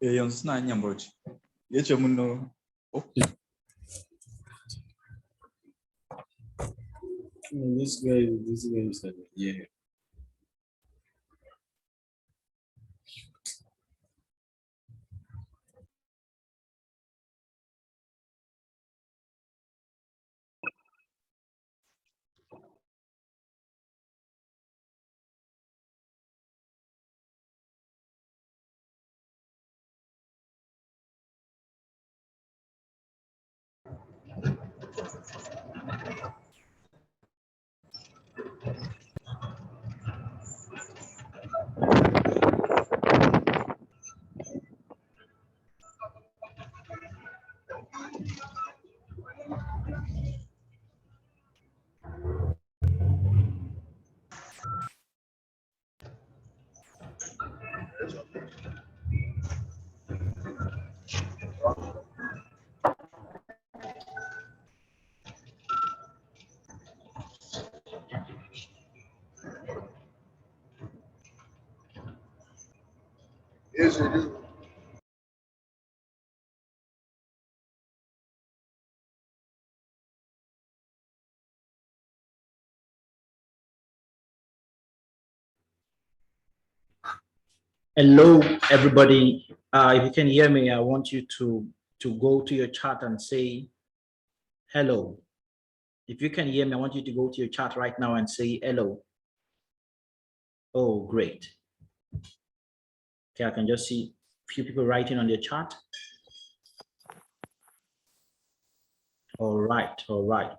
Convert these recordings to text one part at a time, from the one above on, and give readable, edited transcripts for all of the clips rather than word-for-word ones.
Yon sna nyambochi. Yecho muno. This guy is like, yeah. Yes, it is. Hello, everybody. If you can hear me, I want you to go to your chat and say hello. If you can hear me, I want you to go to your chat right now and say hello. Oh, great. Okay, I can just see a few people writing on their chat. All right, all right.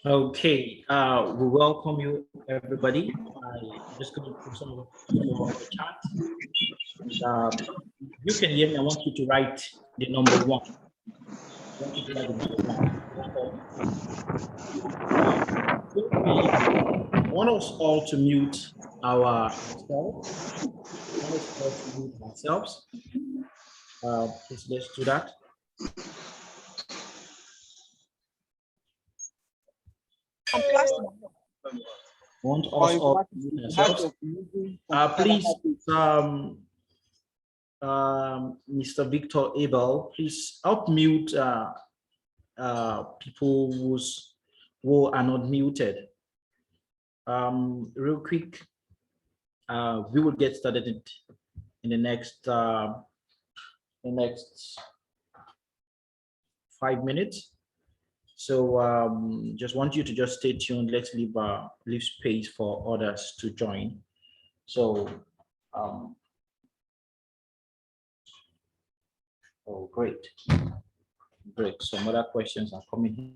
Okay, we welcome you, everybody. I'm just going to put some of the chat. And, you can hear me. I want you to write the number 1. I want you to write the number 1. I want us all to mute ourselves. I want us all to mute ourselves. Please, let's do that. Want us all to mute ourselves. Please, Mr. Victor Abel, please help mute people who are not muted. Real quick, we will get started in the next 5 minutes. So just want you to just stay tuned. Let's leave space for others to join. So oh, great. Some other questions are coming.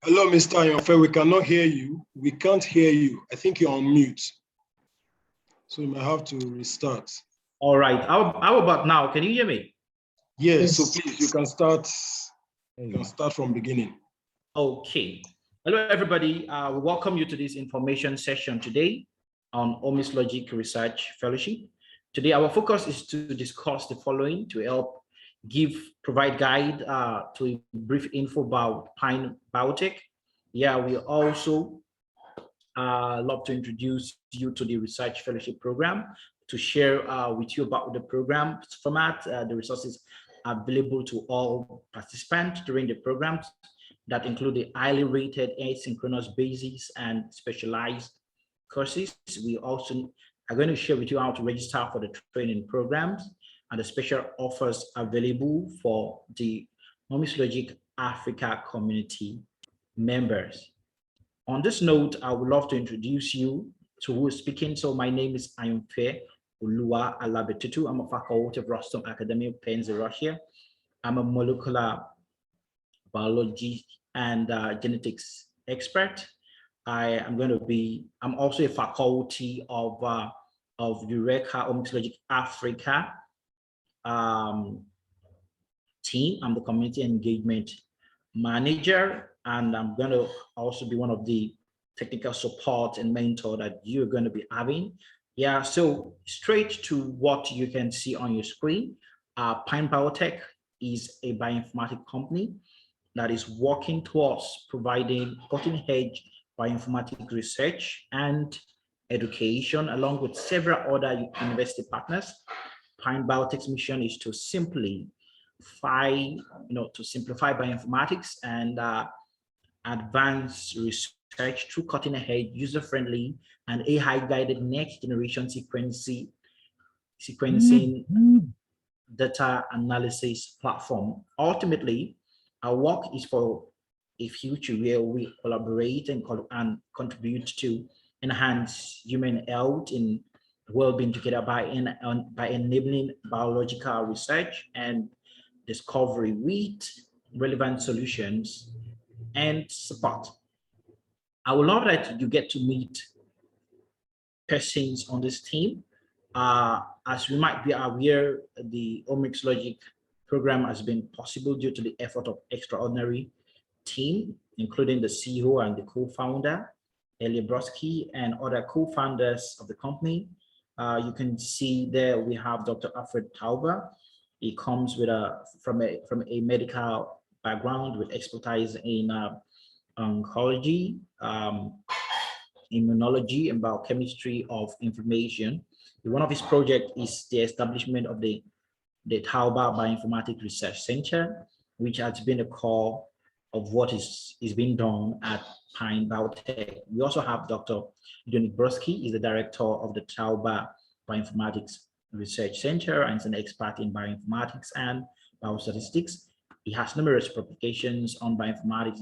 Hello, Mr. Ayonfe, we cannot hear you. We can't hear you. I think you're on mute. So you might have to restart. All right. How about now? Can you hear me? Yes, so please, you can start. You can start from beginning. Okay. Hello, everybody. We welcome you to this information session today on OmicsLogic Research Fellowship. Today, our focus is to discuss the following to help provide guide to a brief info about Pine Biotech. Yeah, we also love to introduce you to the Research Fellowship Program to share with you about the program format, the resources available to all participants during the programs that include the highly rated asynchronous basis and specialized courses. We also are going to share with you how to register for the training programs and the special offers available for the OmicsLogic Africa community members. On this note, I would love to introduce you to who is speaking. So my name is Ayonfe Oluwa Alabetutu. I'm a faculty of Rostom Academy of Penns, Russia. I'm a molecular biology and genetics expert. I'm also a faculty of Eureka OmicsLogic Africa team. I'm the community engagement manager, and I'm going to also be one of the technical support and mentor that you're going to be having. Yeah, so straight to what you can see on your screen. Pine Biotech is a bioinformatics company that is working towards providing cutting-edge bioinformatics research and education, along with several other university partners. Pine Biotech's mission is to simplify bioinformatics and advance research through cutting-edge, user-friendly, and AI-guided next-generation sequencing data analysis platform. Ultimately, our work is for a future where we collaborate and contribute to enhance human health and well-being together by enabling biological research and discovery with relevant solutions and support. I would love that you get to meet persons on this team. As we might be aware, the OmicsLogic program has been possible due to the effort of extraordinary team, including the CEO and the co-founder, Broski, and other co-founders of the company. You can see there we have Dr. Alfred Tauber. He comes with from a medical background with expertise in oncology, immunology, and biochemistry of information. One of his projects is the establishment of the Tauber Bioinformatics Research Center, which has been a core of what is being done at Pine Biotech. We also have Dr. Broski, he's the director of the Tauber Bioinformatics Research Center and is an expert in bioinformatics and biostatistics. He has numerous publications on bioinformatics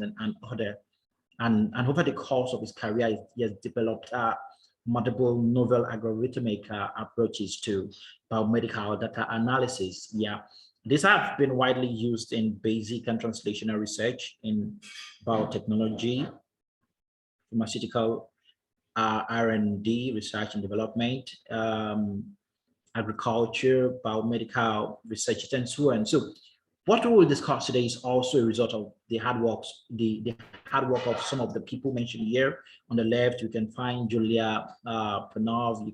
and over the course of his career, he has developed multiple novel algorithmic approaches to biomedical data analysis. Yeah, these have been widely used in basic and translational research in biotechnology, pharmaceutical R&D, research and development, agriculture, biomedical research, and so on. So what we will discuss today is also a result of the hard work of some of the people mentioned here. On the left, you can find Julia Panov.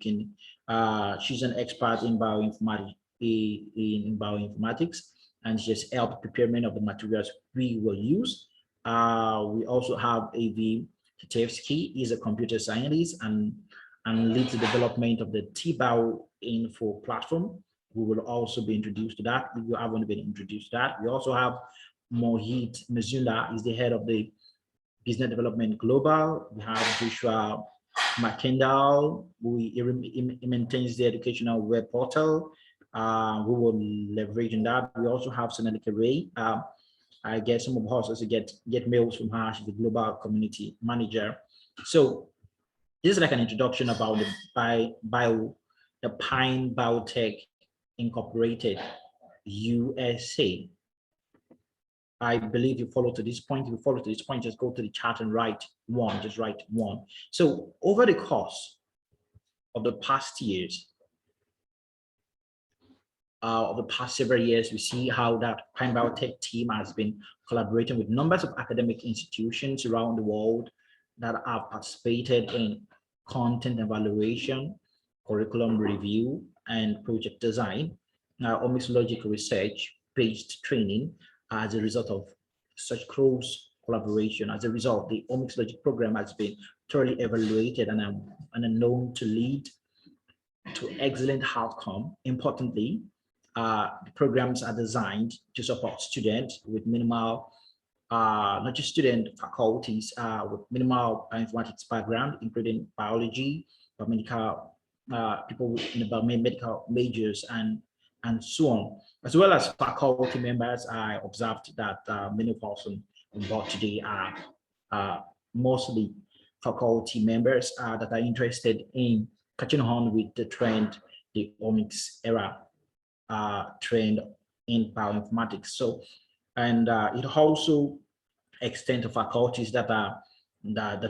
She's an expert in bioinformatics, and she has helped preparation of the materials we will use. We also have A.V. Kitevsky. He's a computer scientist and leads the development of the Bioinfo platform. We will also be introduced to that. If you haven't been introduced to that, we also have Mohit Mazula, is the head of the Business Development Global. We have Joshua McKendall, who maintains the educational web portal. We will leverage on that. We also have Sonalika Ray. I guess some of us also get mails from her. She's the global community manager. So this is like an introduction about the Pine Biotech Incorporated USA. I believe you follow to this point. If you follow to this point, just go to the chat and write one, just write one. So over the course of the past years, of the past several years, we see how that Pine Biotech team has been collaborating with numbers of academic institutions around the world that have participated in content evaluation, curriculum review, and project design. Now, OmicsLogic research-based training as a result of such close collaboration. As a result, the OmicsLogic program has been thoroughly evaluated and known to lead to excellent outcome. Importantly, the programs are designed to support students with minimal, not just student faculties with minimal bioinformatics background, including biology, biomedical, people in the biomedical majors, and so on, as well as faculty members. I observed that many of us on board today are mostly faculty members that are interested in catching on with the trend, the omics era trend in bioinformatics. So, and it also extends to faculties that are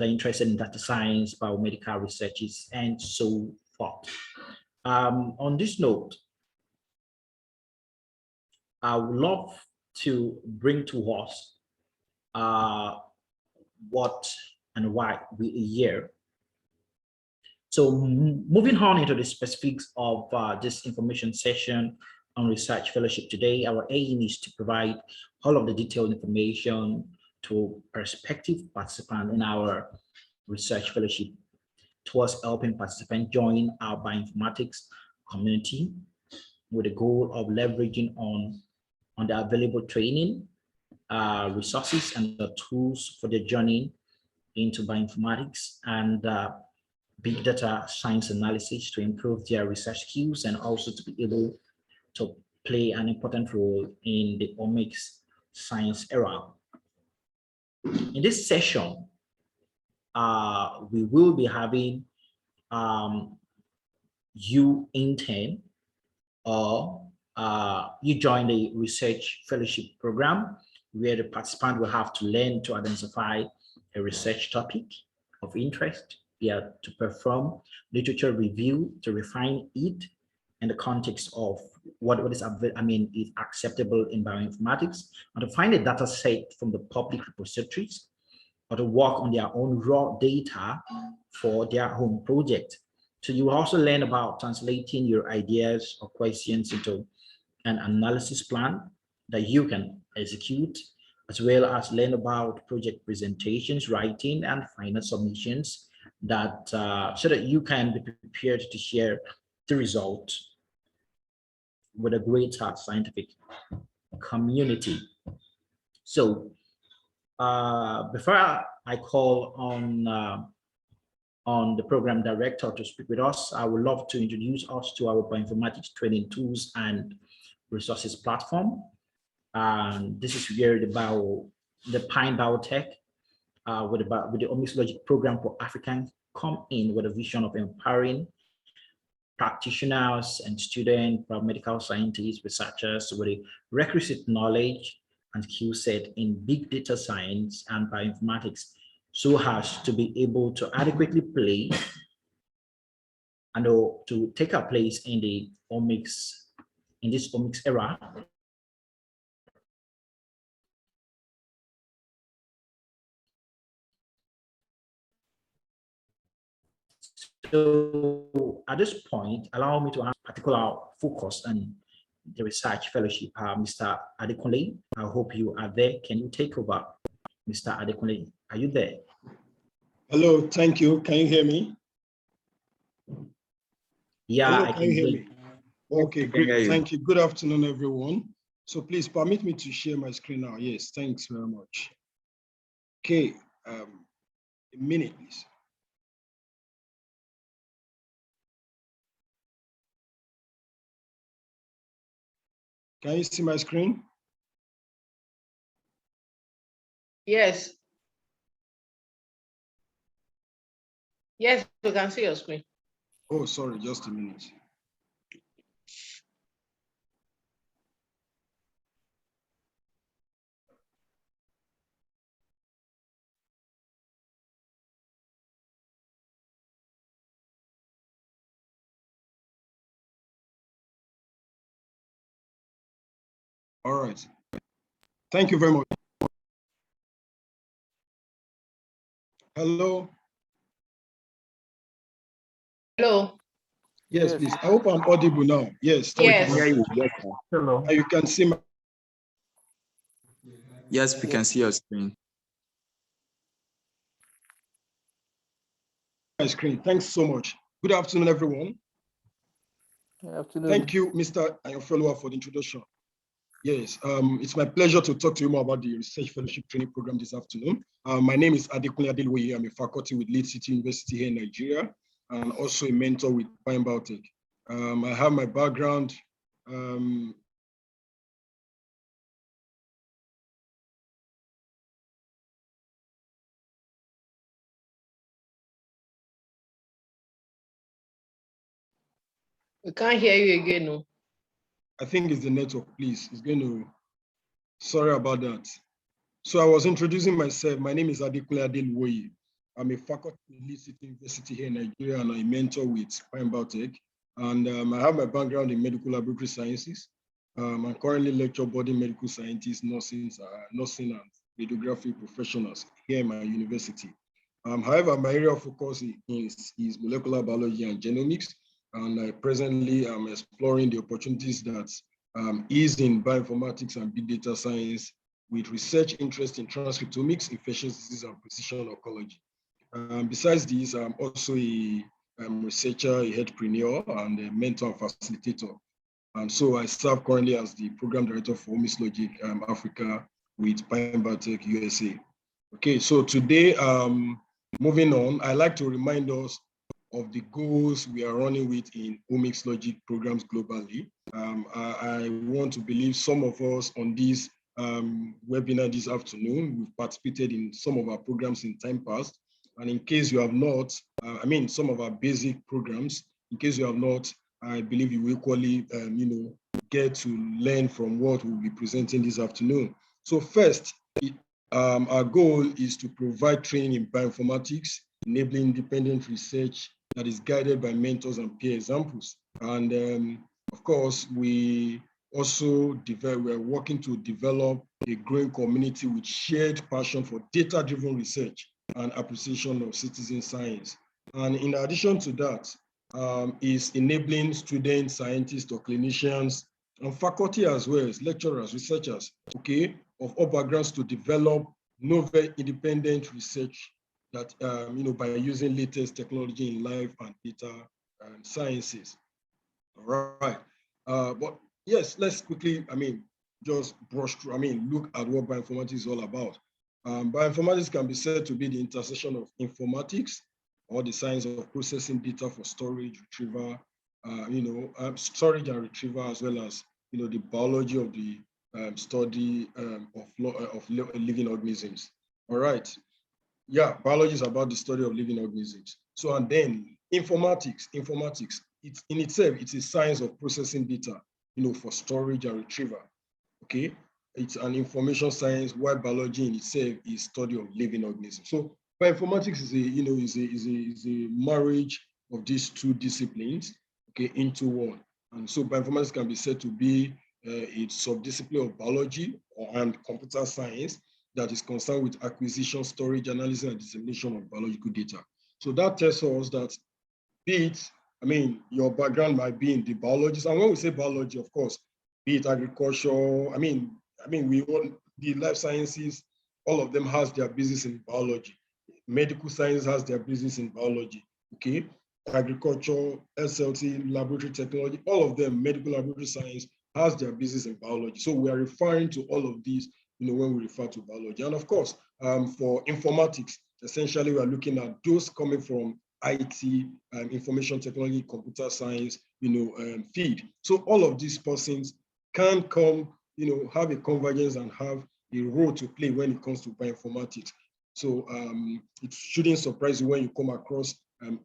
interested in data science, biomedical researches, and so forth. On this note, I would love to bring to us what and why we are here. So moving on into the specifics of this information session on research fellowship today, our aim is to provide all of the detailed information to prospective participants in our research fellowship towards helping participants join our bioinformatics community with the goal of leveraging on the available training, resources, and the tools for their journey into bioinformatics and big data science analysis to improve their research skills and also to be able to play an important role in the omics science era. In this session, we will be having you intern or you join the research fellowship program where the participant will have to learn to identify a research topic of interest, to perform literature review, to refine it in the context of what is acceptable in bioinformatics, and to find a data set from the public repositories, or to work on their own raw data for their own project. So you will also learn about translating your ideas or questions into an analysis plan that you can execute, as well as learn about project presentations, writing, and final submissions that so that you can be prepared to share the results with a greater scientific community. So before I call on the program director to speak with us, I would love to introduce us to our bioinformatics training tools and resources platform. This is where the Pine Biotech with the OmicsLogic program for Africans come in with a vision of empowering practitioners and students, biomedical scientists, researchers with a requisite knowledge and skill set in big data science and bioinformatics, so as to be able to adequately play and to take a place in the omics, in this omics era. So at this point, allow me to have particular focus on the research fellowship. Mr. Adekunle, I hope you are there. Can you take over? Mr. Adekunle, are you there? Hello, thank you. Can you hear me? Yeah, hello, I can you hear me? Okay, Can hear great. you. Thank you. Good afternoon, everyone. So please permit me to share my screen now. Yes, thanks very much. Okay, a minute, please. Can you see my screen? Yes. Yes, we can see your screen. Oh, sorry, just a minute. All right. Thank you very much. Hello. Hello. Yes, please. I hope I'm audible now. Yes. Thank Yes. you. Hear you. Yes, sir. Hello. You can see Yes, we can see your screen. my screen. Thanks so much. Good afternoon, everyone. Good afternoon. Thank you, Mr. Ayofeoluwa, for the introduction. Yes, it's my pleasure to talk to you more about the Research Fellowship Training Program this afternoon. My name is Adekunle Adelwoye. I'm a faculty with Leeds City University here in Nigeria, and also a mentor with Bioinformatics. I have my background. We can't hear you again. No. I think it's the network, please. It's going to, sorry about that. So I was introducing myself. My name is Adekunle Adelwoye. I'm a faculty at Leeds City University here in Nigeria, and I mentor with Bioinformatics. And I have my background in medical laboratory sciences. I'm currently lecture body medical scientists, nursing and radiography professionals here in my university. However, my area of focus is molecular biology and genomics. And I presently am exploring the opportunities that is in bioinformatics and big data science with research interest in transcriptomics, infectious disease, and precision oncology. Besides this, I'm also a researcher, a entrepreneur, and a mentor and facilitator. And so I serve currently as the program director for OmicsLogic Africa with Bioinformatics USA. Okay, so today, moving on, I'd like to remind us of the goals we are running with in OmicsLogic programs globally. I want to believe some of us on this webinar this afternoon, we've participated in some of our programs in time past. And in case you have not, some of our basic programs, in case you have not, I believe you will equally, get to learn from what we'll be presenting this afternoon. So first, our goal is to provide training in bioinformatics, enabling independent research that is guided by mentors and peer examples. And of course, we also we're working to develop a growing community with shared passion for data-driven research and appreciation of citizen science. And in addition to that, is enabling students, scientists, or clinicians, and faculty as well as lecturers, researchers, okay, of all backgrounds to develop novel independent research that, by using latest technology in life and data sciences. All right. But yes, let's quickly, just brush through, look at what bioinformatics is all about. Bioinformatics can be said to be the intersection of informatics, or the science of processing data for storage, retrieval, storage and retrieval, as well as, the biology of the study of living organisms. All right. Yeah, biology is about the study of living organisms. So, and then informatics, it's in itself, it's a science of processing data, for storage and retrieval. Okay, it's an information science, while biology in itself is study of living organisms. So, bioinformatics is a marriage of these two disciplines, okay, into one. And so, bioinformatics can be said to be a subdiscipline of biology and computer science that is concerned with acquisition, storage, analysis, and dissemination of biological data. So that tells us that, be it, your background might be in the biology. And when we say biology, of course, be it agriculture, we all, the life sciences, all of them has their business in biology. Medical science has their business in biology, okay? Agriculture, SLT, laboratory technology, all of them, medical laboratory science, has their business in biology. So we are referring to all of these, when we refer to biology. And of course, for informatics, essentially we are looking at those coming from IT, information technology, computer science, field. So all of these persons can come, have a convergence and have a role to play when it comes to bioinformatics. So it shouldn't surprise you when you come across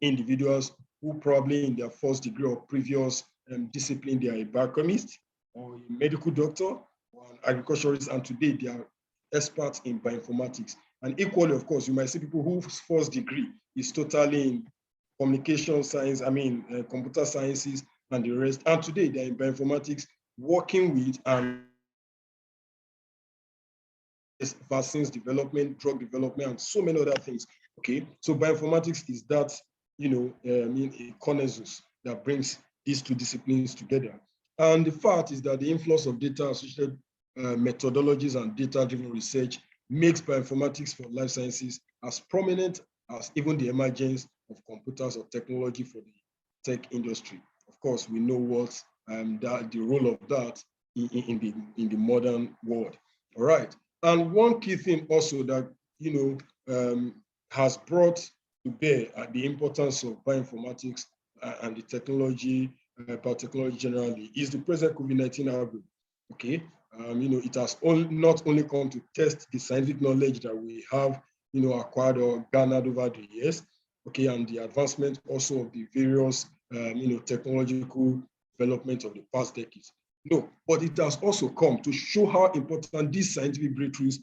individuals who probably in their first degree or previous discipline, they are a biochemist or a medical doctor or an agriculturalist, and today they are experts in bioinformatics. And equally, of course, you might see people whose first degree is totally in communication science, computer sciences and the rest. And today they're in bioinformatics, working with and vaccines development, drug development, and so many other things. Okay, so bioinformatics is that, a consensus that brings these two disciplines together. And the fact is that the influx of data associated methodologies and data-driven research makes bioinformatics for life sciences as prominent as even the emergence of computers or technology for the tech industry. Of course, we know what the role of that in the modern world. All right. And one key thing also that has brought to bear the importance of bioinformatics and the technology, biotechnology generally, is the present COVID-19 outbreak. Okay, it has not only come to test the scientific knowledge that we have, acquired or garnered over the years, okay, and the advancement also of the various, technological development of the past decades. No, but it has also come to show how important these scientific breakthroughs,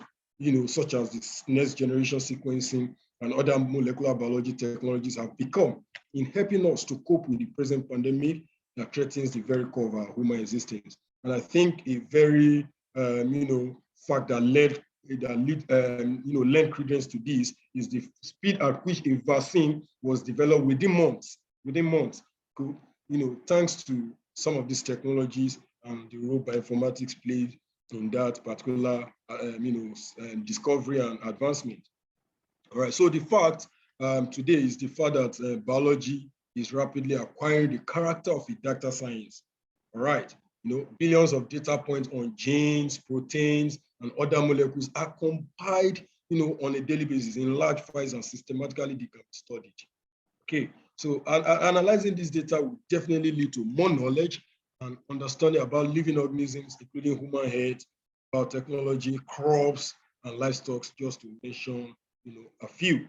such as this next generation sequencing and other molecular biology technologies have become in helping us to cope with the present pandemic that threatens the very core of our human existence. And I think a very, fact that lend credence to this is the speed at which a vaccine was developed within months. Thanks to some of these technologies and the role bioinformatics played in that particular, discovery and advancement. All right, so the fact today is the fact that biology is rapidly acquiring the character of a data science. All right, billions of data points on genes, proteins, and other molecules are compiled, on a daily basis in large files and systematically studied. Okay, so analyzing this data will definitely lead to more knowledge and understanding about living organisms, including human health, biotechnology, crops, and livestock, just to mention, a few.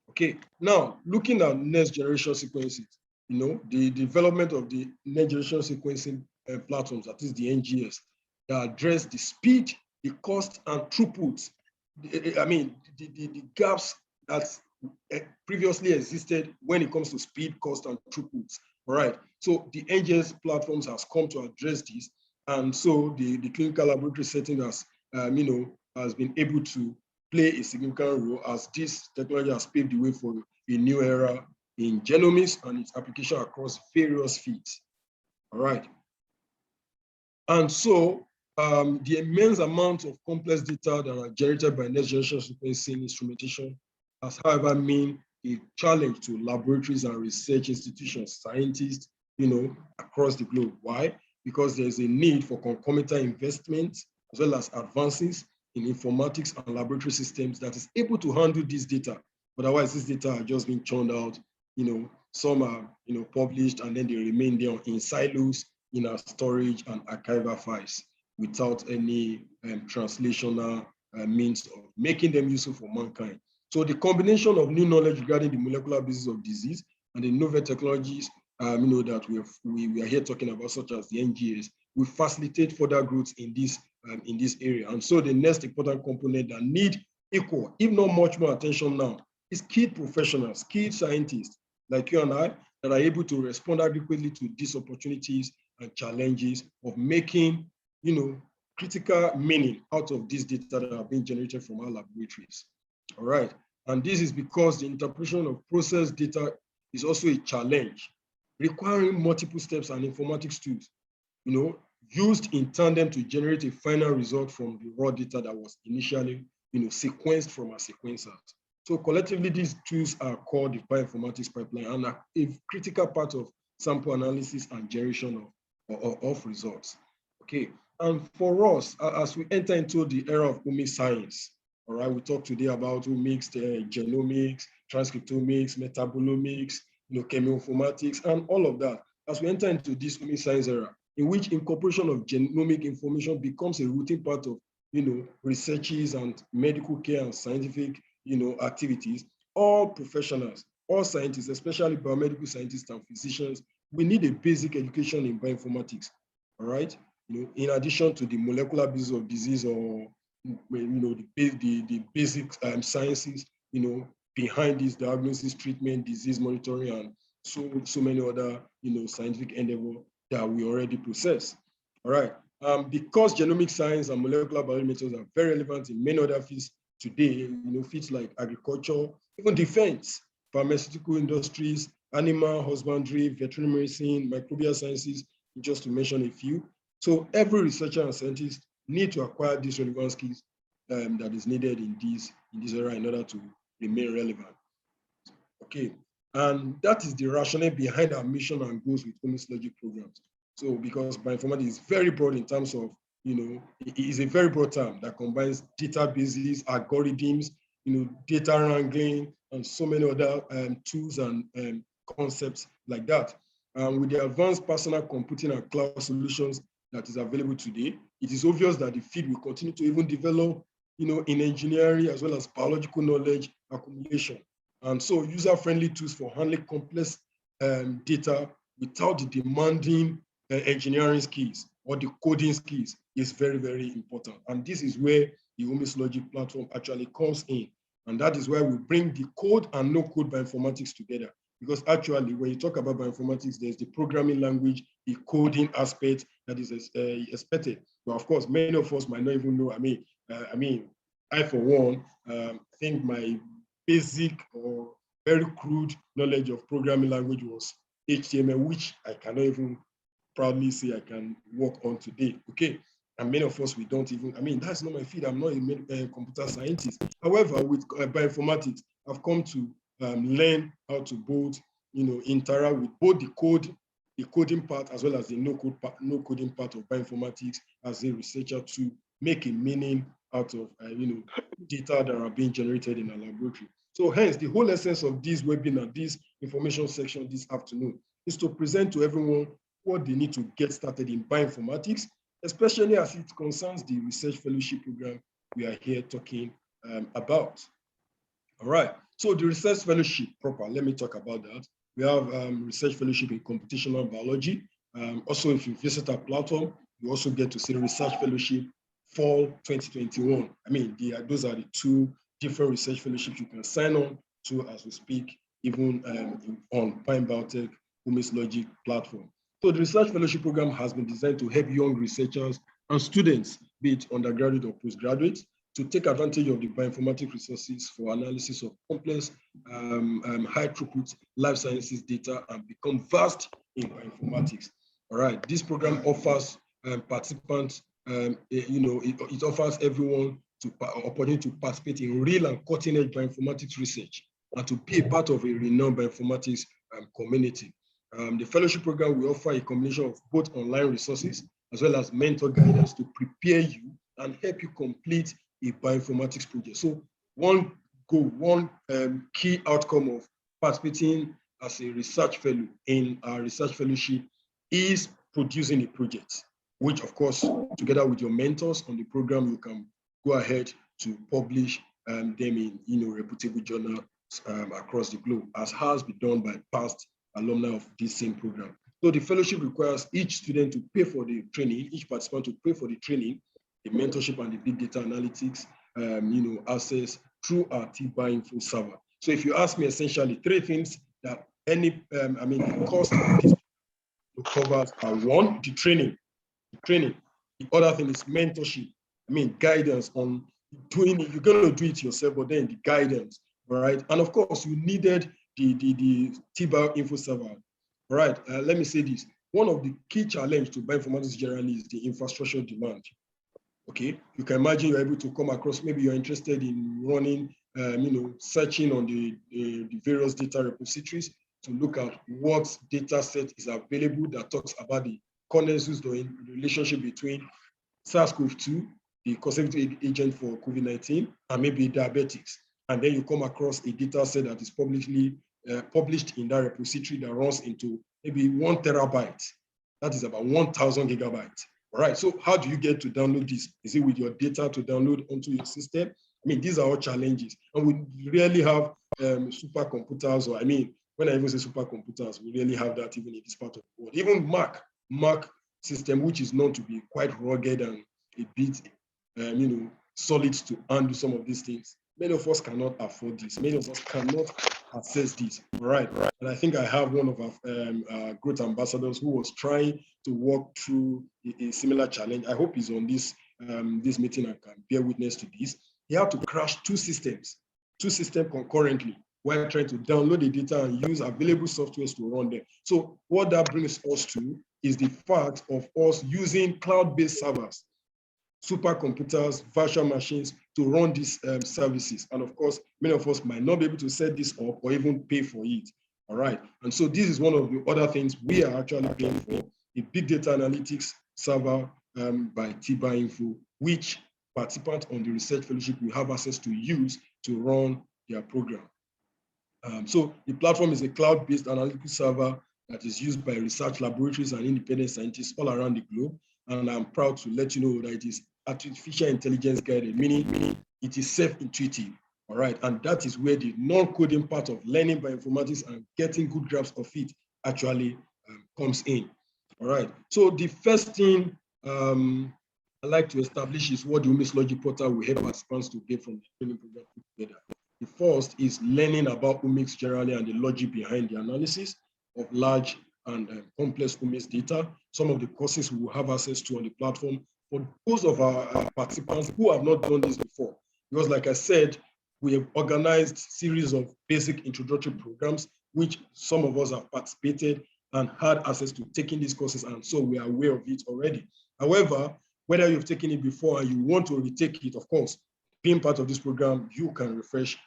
Okay, now looking at next generation sequences, the development of the next generation sequencing platforms, that is the NGS, that address the speed, the cost, and throughput. The gaps that previously existed when it comes to speed, cost, and throughput. All right, so the NGS platforms has come to address this, and so the clinical laboratory setting has, has been able to play a significant role as this technology has paved the way for a new era in genomics and its application across various fields. All right. And so the immense amount of complex data that are generated by next generation sequencing instrumentation has, however, been a challenge to laboratories and research institutions, scientists, across the globe. Why? Because there's a need for concomitant investment as well as advances in informatics and laboratory systems that is able to handle this data. Otherwise, this data are just being churned out. Some are published and then they remain there in silos in our storage and archival files without any translational means of making them useful for mankind. So the combination of new knowledge regarding the molecular basis of disease and the novel technologies that we are here talking about, such as the NGS, will facilitate further growth in this area. And so the next important component that need equal, if not much more attention now, is skilled professionals, skilled scientists like you and I that are able to respond adequately to these opportunities and challenges of making, critical meaning out of these data that are being generated from our laboratories. All right, and this is because the interpretation of processed data is also a challenge, requiring multiple steps and informatics tools, used in tandem to generate a final result from the raw data that was initially, sequenced from our sequencers. So collectively, these tools are called the bioinformatics pipeline and are a critical part of sample analysis and generation of results. Okay, and for us, as we enter into the era of omics science, all right, we talk today about omics, genomics, transcriptomics, metabolomics, chemoinformatics, and all of that. As we enter into this omics science era, in which incorporation of genomic information becomes a routine part of, researches and medical care and scientific, activities, all professionals, all scientists, especially biomedical scientists and physicians, we need a basic education in bioinformatics, all right? In addition to the molecular basis of disease or, the basic sciences, behind this diagnosis, treatment, disease monitoring, and so many other, scientific endeavor that we already possess. All right. Because genomic science and molecular biology methods are very relevant in many other fields today, fields like agriculture, even defense, pharmaceutical industries, animal husbandry, veterinary medicine, microbial sciences, just to mention a few. So every researcher and scientist need to acquire these relevant skills that is needed in this area in order to remain relevant. Okay, and that is the rationale behind our mission and goals with OmicsLogic programs. So because bioinformatics is very broad in terms of, it is a very broad term that combines databases, algorithms, data wrangling, and so many other tools and concepts like that. With the advanced personal computing and cloud solutions that is available today, it is obvious that the field will continue to even develop, in engineering as well as biological knowledge accumulation. And so user-friendly tools for handling complex data without the demanding engineering skills or the coding skills is very, very important. And this is where the OmicsLogic platform actually comes in. And that is why we bring the code and no code bioinformatics together. Because actually, when you talk about bioinformatics, there's the programming language, the coding aspect that is expected. But of course, many of us might not even know. I for one, think my basic or very crude knowledge of programming language was HTML, which I cannot even proudly say I can work on today. Okay. And many of us, we don't even, that's not my field. I'm not a computer scientist. However, with bioinformatics, I've come to learn how to both, interact with both the coding part, as well as the no coding part of bioinformatics as a researcher to make a meaning out of, data that are being generated in a laboratory. So hence, the whole essence of this webinar, this information section this afternoon, is to present to everyone what they need to get started in bioinformatics, especially as it concerns the research fellowship program we are here talking about. All right, so the research fellowship proper, let me talk about that. We have research fellowship in computational biology. Also, if you visit our platform, you also get to see the research fellowship fall 2021. Those are the two different research fellowships you can sign on to as we speak, even on Bioinformatics OmicsLogic platform. So the research fellowship program has been designed to help young researchers and students, be it undergraduate or postgraduate, to take advantage of the bioinformatics resources for analysis of complex, high throughput life sciences data and become versed in bioinformatics. All right, this program offers participants, it offers everyone to opportunity to participate in real and cutting-edge bioinformatics research and to be a part of a renowned bioinformatics community. The fellowship program will offer a combination of both online resources as well as mentor guidance to prepare you and help you complete a bioinformatics project. So one goal, one key outcome of participating as a research fellow in our research fellowship is producing a project, which of course, together with your mentors on the program, you can go ahead to publish them in reputable journals across the globe, as has been done by past alumni of this same program. So the fellowship requires each student to pay for the training, each participant to pay for the training, the mentorship and the big data analytics, access through our Bioinfo server. So if you ask me, essentially 3 things that the cost of this covers are: 1, the training. The other thing is mentorship. Guidance on doing it. You're going to do it yourself, but then the guidance, right? And of course, you needed the Bioinfo server. All right, let me say this. One of the key challenges to bioinformatics generally is the infrastructure demand. Okay, you can imagine you're able to come across, maybe you're interested in running, searching on the various data repositories to look at what data set is available that talks about the consensus, the relationship between SARS-CoV-2, the causative agent for COVID-19, and maybe diabetics. And then you come across a data set that is published in that repository that runs into maybe 1 terabyte. That is about 1,000 gigabytes. All right, so how do you get to download this? Is it with your data to download onto your system? These are all challenges. And we really have supercomputers, or when I even say supercomputers, we really have that even in this part of the world. Even Mac system, which is known to be quite rugged and a bit, solid to undo some of these things. many of us cannot afford this. Many of us cannot access this. All right. And I think I have one of our growth ambassadors who was trying to walk through a similar challenge. I hope he's on this meeting and can bear witness to this. He had to crash two systems concurrently while trying to download the data and use available softwares to run them. So what that brings us to is the fact of us using cloud-based servers, supercomputers, virtual machines to run these services. And of course, many of us might not be able to set this up or even pay for it. All right. And so this is one of the other things we are actually paying for, a big data analytics server by Bioinfo, which participants on the research fellowship will have access to use to run their program. So the platform is a cloud-based analytical server that is used by research laboratories and independent scientists all around the globe. And I'm proud to let you know that it is artificial intelligence guided, meaning it is self-intuitive. All right. And that is where the non-coding part of learning bioinformatics and getting good grasp of it actually comes in. All right. So the first thing I'd like to establish is what the OmicsLogic portal will help participants to get from the training program put together. The first is learning about omics generally and the logic behind the analysis of large and complex omics data. Some of the courses we will have access to on the platform for those of our participants who have not done this before. Because like I said, we have organized series of basic introductory programs, which some of us have participated and had access to taking these courses, and so we are aware of it already. However, whether you've taken it before and you want to retake it, of course, being part of this program, you can refresh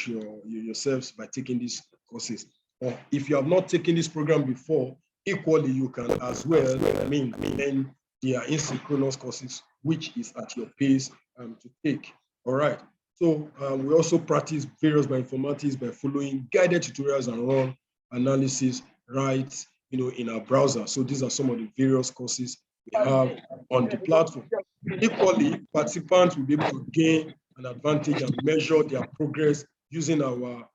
yourselves by taking these courses. Or if you have not taken this program before, equally you can as well, learn their asynchronous courses, which is at your pace to take. All right. So we also practice various bioinformatics by following guided tutorials and run analysis right, in our browser. So these are some of the various courses we have on the platform. Equally, participants will be able to gain an advantage and measure their progress using our,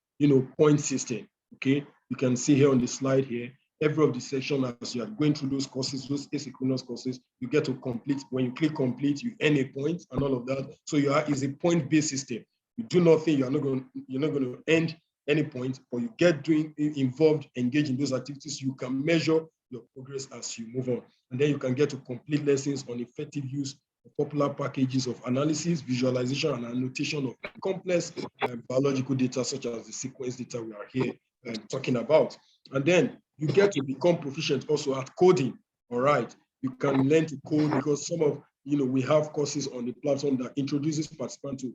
point system. Okay, you can see here on the slide here, every of the section as you are going through those courses, those asynchronous courses, you get to complete. When you click complete, you earn a point and all of that. So is a point-based system. You do nothing, you're not going to earn any point, but you get involved, engage in those activities, you can measure your progress as you move on. And then you can get to complete lessons on effective use of popular packages of analysis, visualization, and annotation of complex biological data, such as the sequence data we are here talking about. And then you get to become proficient also at coding. All right. You can learn to code because some of, we have courses on the platform that introduces participants to,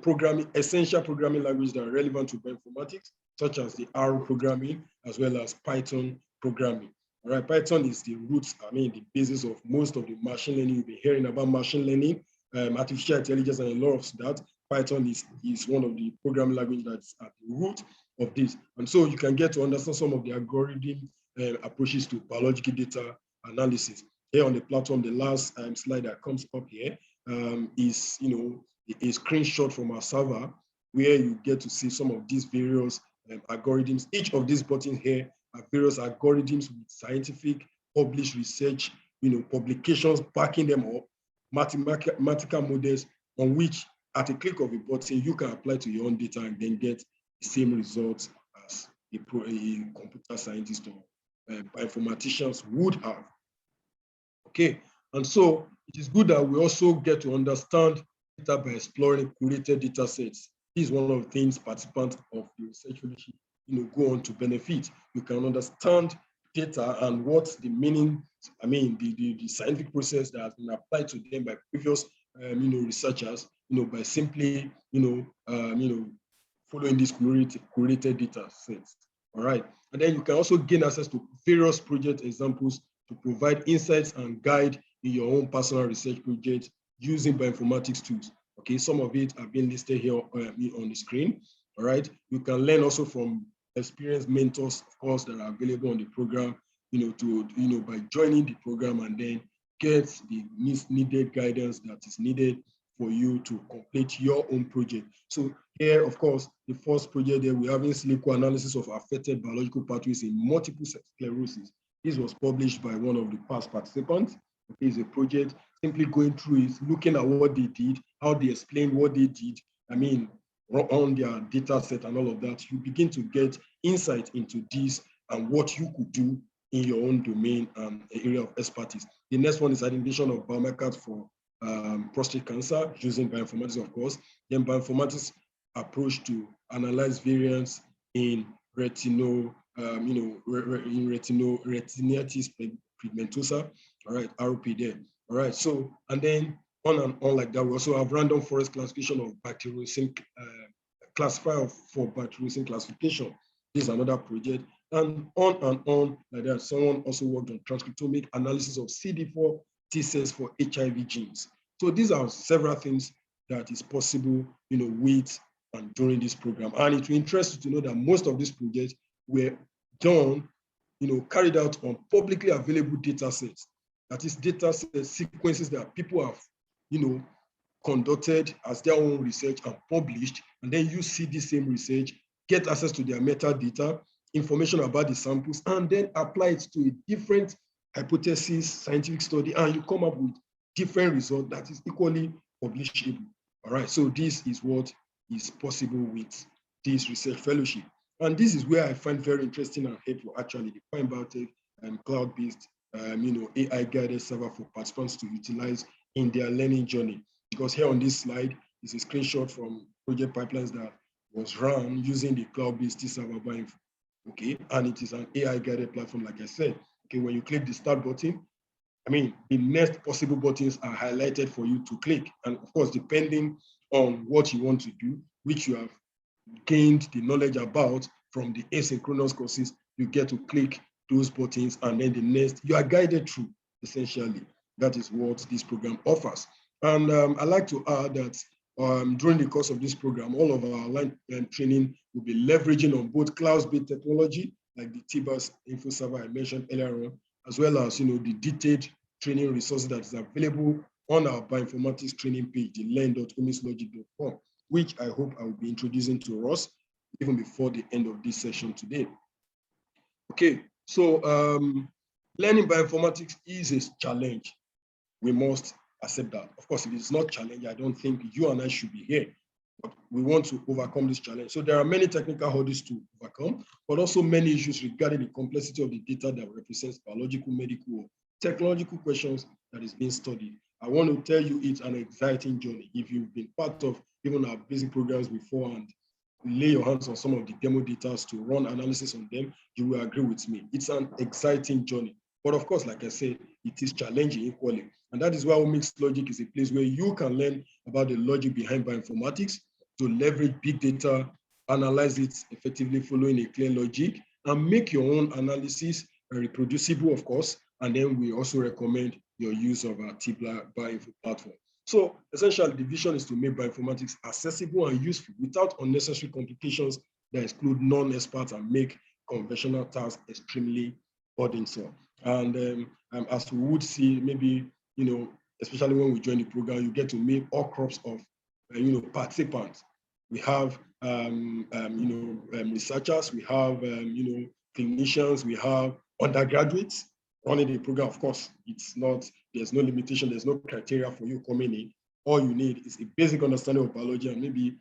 programming, essential programming languages that are relevant to bioinformatics, such as the R programming, as well as Python programming. All right, Python is the roots, the basis of most of the machine learning. You've been hearing about machine learning, artificial intelligence, and a lot of that. Python is one of the programming languages that's at the root of this. And so you can get to understand some of the algorithm approaches to biological data analysis. Here on the platform, the last slide that comes up here is, a screenshot from our server where you get to see some of these various algorithms. Each of these buttons here are various algorithms with scientific published research, publications backing them up, mathematical models on which at a click of a button, you can apply to your own data and then get the same results as a computer scientist or bioinformaticians would have. Okay, and so it is good that we also get to understand data by exploring curated data sets. This is one of the things participants of the research fellowship go on to benefit. You can understand data and what's the meaning, the scientific process that has been applied to them by previous researchers, by simply following these curated data sets. All right. And then you can also gain access to various project examples to provide insights and guide in your own personal research project using bioinformatics tools. Okay, some of it have been listed here on the screen. All right, you can learn also from experienced mentors, of course, that are available on the program, by joining the program and then get the needed guidance that is needed for you to complete your own project. So here, of course, the first project there, we're having silico analysis of affected biological pathways in multiple sclerosis. This was published by one of the past participants. It's a project simply going through it, looking at what they did, how they explained what they did, on their data set and all of that, you begin to get insight into this and what you could do in your own domain and area of expertise. The next one is identification of biomarkers for prostate cancer using bioinformatics, of course. Then bioinformatics approach to analyze variants in retinitis pigmentosa, all right, RP there. All right, so, and then on and on like that. We also have random forest classification of bacteriocin, classifier for bacteriocin classification. This is another project, and on like that. Someone also worked on transcriptomic analysis of CD4 T cells for HIV genes. So these are several things that is possible, with and during this program. And it will interest you to know that most of these projects were done, carried out on publicly available data sets. That is data set sequences that people have, conducted as their own research and published, and then you see the same research, get access to their metadata, information about the samples, and then apply it to a different hypothesis, scientific study, and you come up with different results that is equally publishable. All right, so this is what is possible with this research fellowship. And this is where I find very interesting and helpful, actually, the Bioinformatics and cloud-based, AI-guided server for participants to utilize in their learning journey. Because here on this slide is a screenshot from project pipelines that was run using the cloud-based server Bioinfo. Okay, and it is an AI-guided platform, like I said. Okay, when you click the start button, the next possible buttons are highlighted for you to click. And of course, depending on what you want to do, which you have gained the knowledge about from the asynchronous courses, you get to click those buttons, and then the next, you are guided through, essentially. That is what this program offers. And I'd like to add that during the course of this program, all of our online training will be leveraging on both cloud-based technology, like the TBAS info server I mentioned earlier on, as well as the detailed training resources that is available on our bioinformatics training page, the learn.omixlogic.com, which I hope I will be introducing to us even before the end of this session today. Okay, so learning bioinformatics is a challenge. We must accept that. Of course, if it's not challenge, I don't think you and I should be here. But we want to overcome this challenge. So there are many technical hurdles to overcome, but also many issues regarding the complexity of the data that represents biological, medical, or technological questions that is being studied. I want to tell you it's an exciting journey. If you've been part of even our basic programs before and lay your hands on some of the demo data to run analysis on them, you will agree with me. It's an exciting journey. But of course, like I said, it is challenging equally. And that is why OmicsLogic is a place where you can learn about the logic behind bioinformatics, to leverage big data, analyze it effectively following a clear logic, and make your own analysis reproducible, of course. And then we also recommend your use of our Bioinfo platform. So essentially, the vision is to make bioinformatics accessible and useful without unnecessary complications that exclude non-experts and make conventional tasks extremely burdensome. And as we would see, maybe, especially when we join the program, you get to meet all crops of, participants. We have, researchers, we have, clinicians, we have undergraduates running the program. Of course, there's no limitation, there's no criteria for you coming in. All you need is a basic understanding of biology and maybe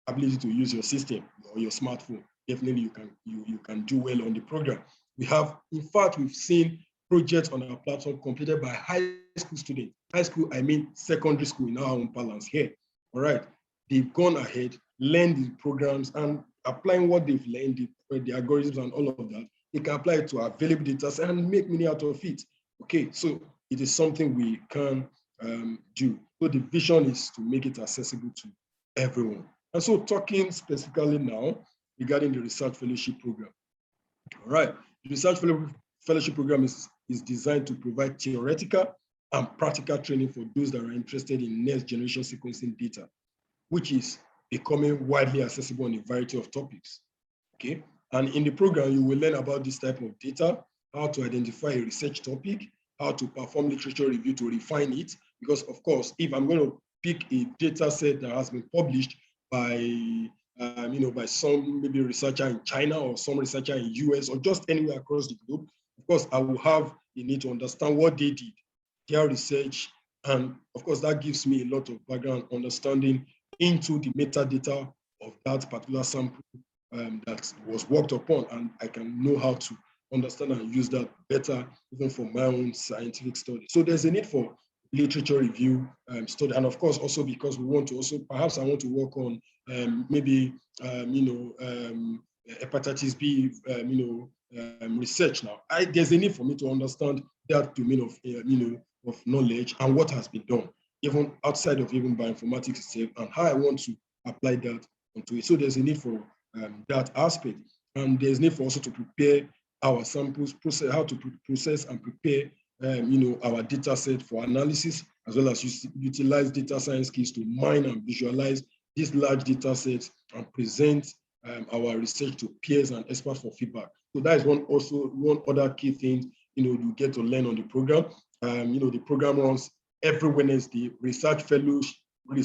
ability to use your system or your smartphone. Definitely you can do well on the program. We have, in fact, we've seen projects on our platform completed by high school students. High school, I mean secondary school in our own parlance here. All right, they've gone ahead, learned the programs, and applying what they've learned, the algorithms and all of that, they can apply it to available data and make money out of it. Okay, so it is something we can do. So the vision is to make it accessible to everyone. And so talking specifically now regarding the research fellowship program. All right, the research fellowship program is designed to provide theoretical and practical training for those that are interested in next generation sequencing data, which is becoming widely accessible on a variety of topics. Okay, and in the program, you will learn about this type of data, how to identify a research topic, how to perform literature review to refine it. Because of course, if I'm going to pick a data set that has been published by by some maybe researcher in China or some researcher in US or just anywhere across the globe, of course, I will have the need to understand what they did, their research, and of course, that gives me a lot of background understanding into the metadata of that particular sample that was worked upon, and I can know how to understand and use that better even for my own scientific study. So there's a need for literature review study, and of course also because we want to also, perhaps I want to work on hepatitis B research now. There's a need for me to understand that domain of knowledge and what has been done, even outside of even bioinformatics itself, and how I want to apply that onto it. So there's a need for that aspect, and there's need for also to prepare our samples, how to process and prepare our data set for analysis, as well as utilize data science skills to mine and visualize these large data sets and present our research to peers and experts for feedback. So that is one other key thing you get to learn on the program. The program runs every Wednesday. Research fellows are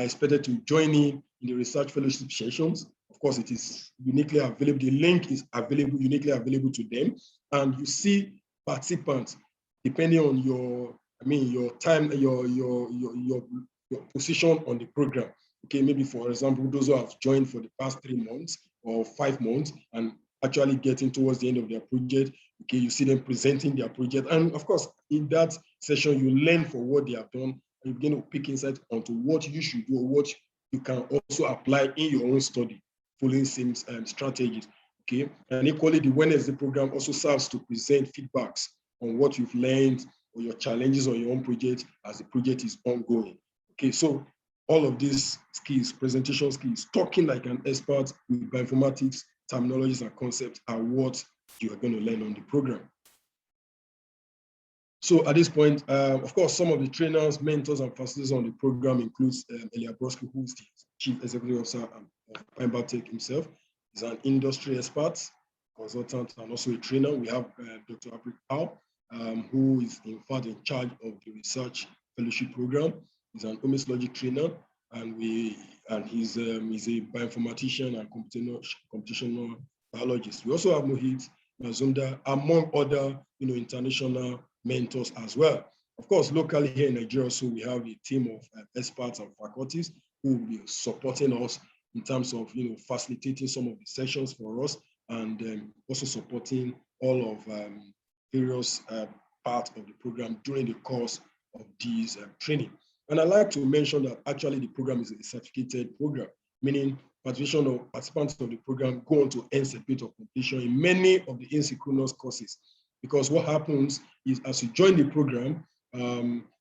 expected to join in the research fellowship sessions. Of course, it is uniquely available. The link is uniquely available to them, and you see participants depending on your time, your position on the program. Okay, maybe for example, those who have joined for the past 3 months or 5 months and actually getting towards the end of their project, okay, you see them presenting their project. And of course, in that session, you learn for what they have done, and you begin to pick insights onto what you should do or what you can also apply in your own study, following same strategies. Okay, and equally, the Wednesday program also serves to present feedbacks on what you've learned or your challenges on your own project as the project is ongoing. Okay, so all of these skills, presentation skills, talking like an expert with bioinformatics, terminologies and concepts are what you are going to learn on the program. So at this point, of course, some of the trainers, mentors, and facilitators on the program includes Broski, who is the Chief Executive Officer of Bioinformatics himself. He's an industry expert, consultant, and also a trainer. We have Dr. Aprik Pao, who is in fact in charge of the research fellowship program. He's an OmicsLogic trainer, and he's a bioinformatician and computational biologist. We also have Mohit Mazumda, among other international mentors as well. Of course, locally here in Nigeria, so we have a team of experts and faculties who will be supporting us in terms of facilitating some of the sessions for us, and also supporting all of various parts of the program during the course of these training. And I'd like to mention that actually the program is a certificated program, meaning participants of the program go on to earn certificate of completion in many of the asynchronous courses. Because what happens is, as you join the program,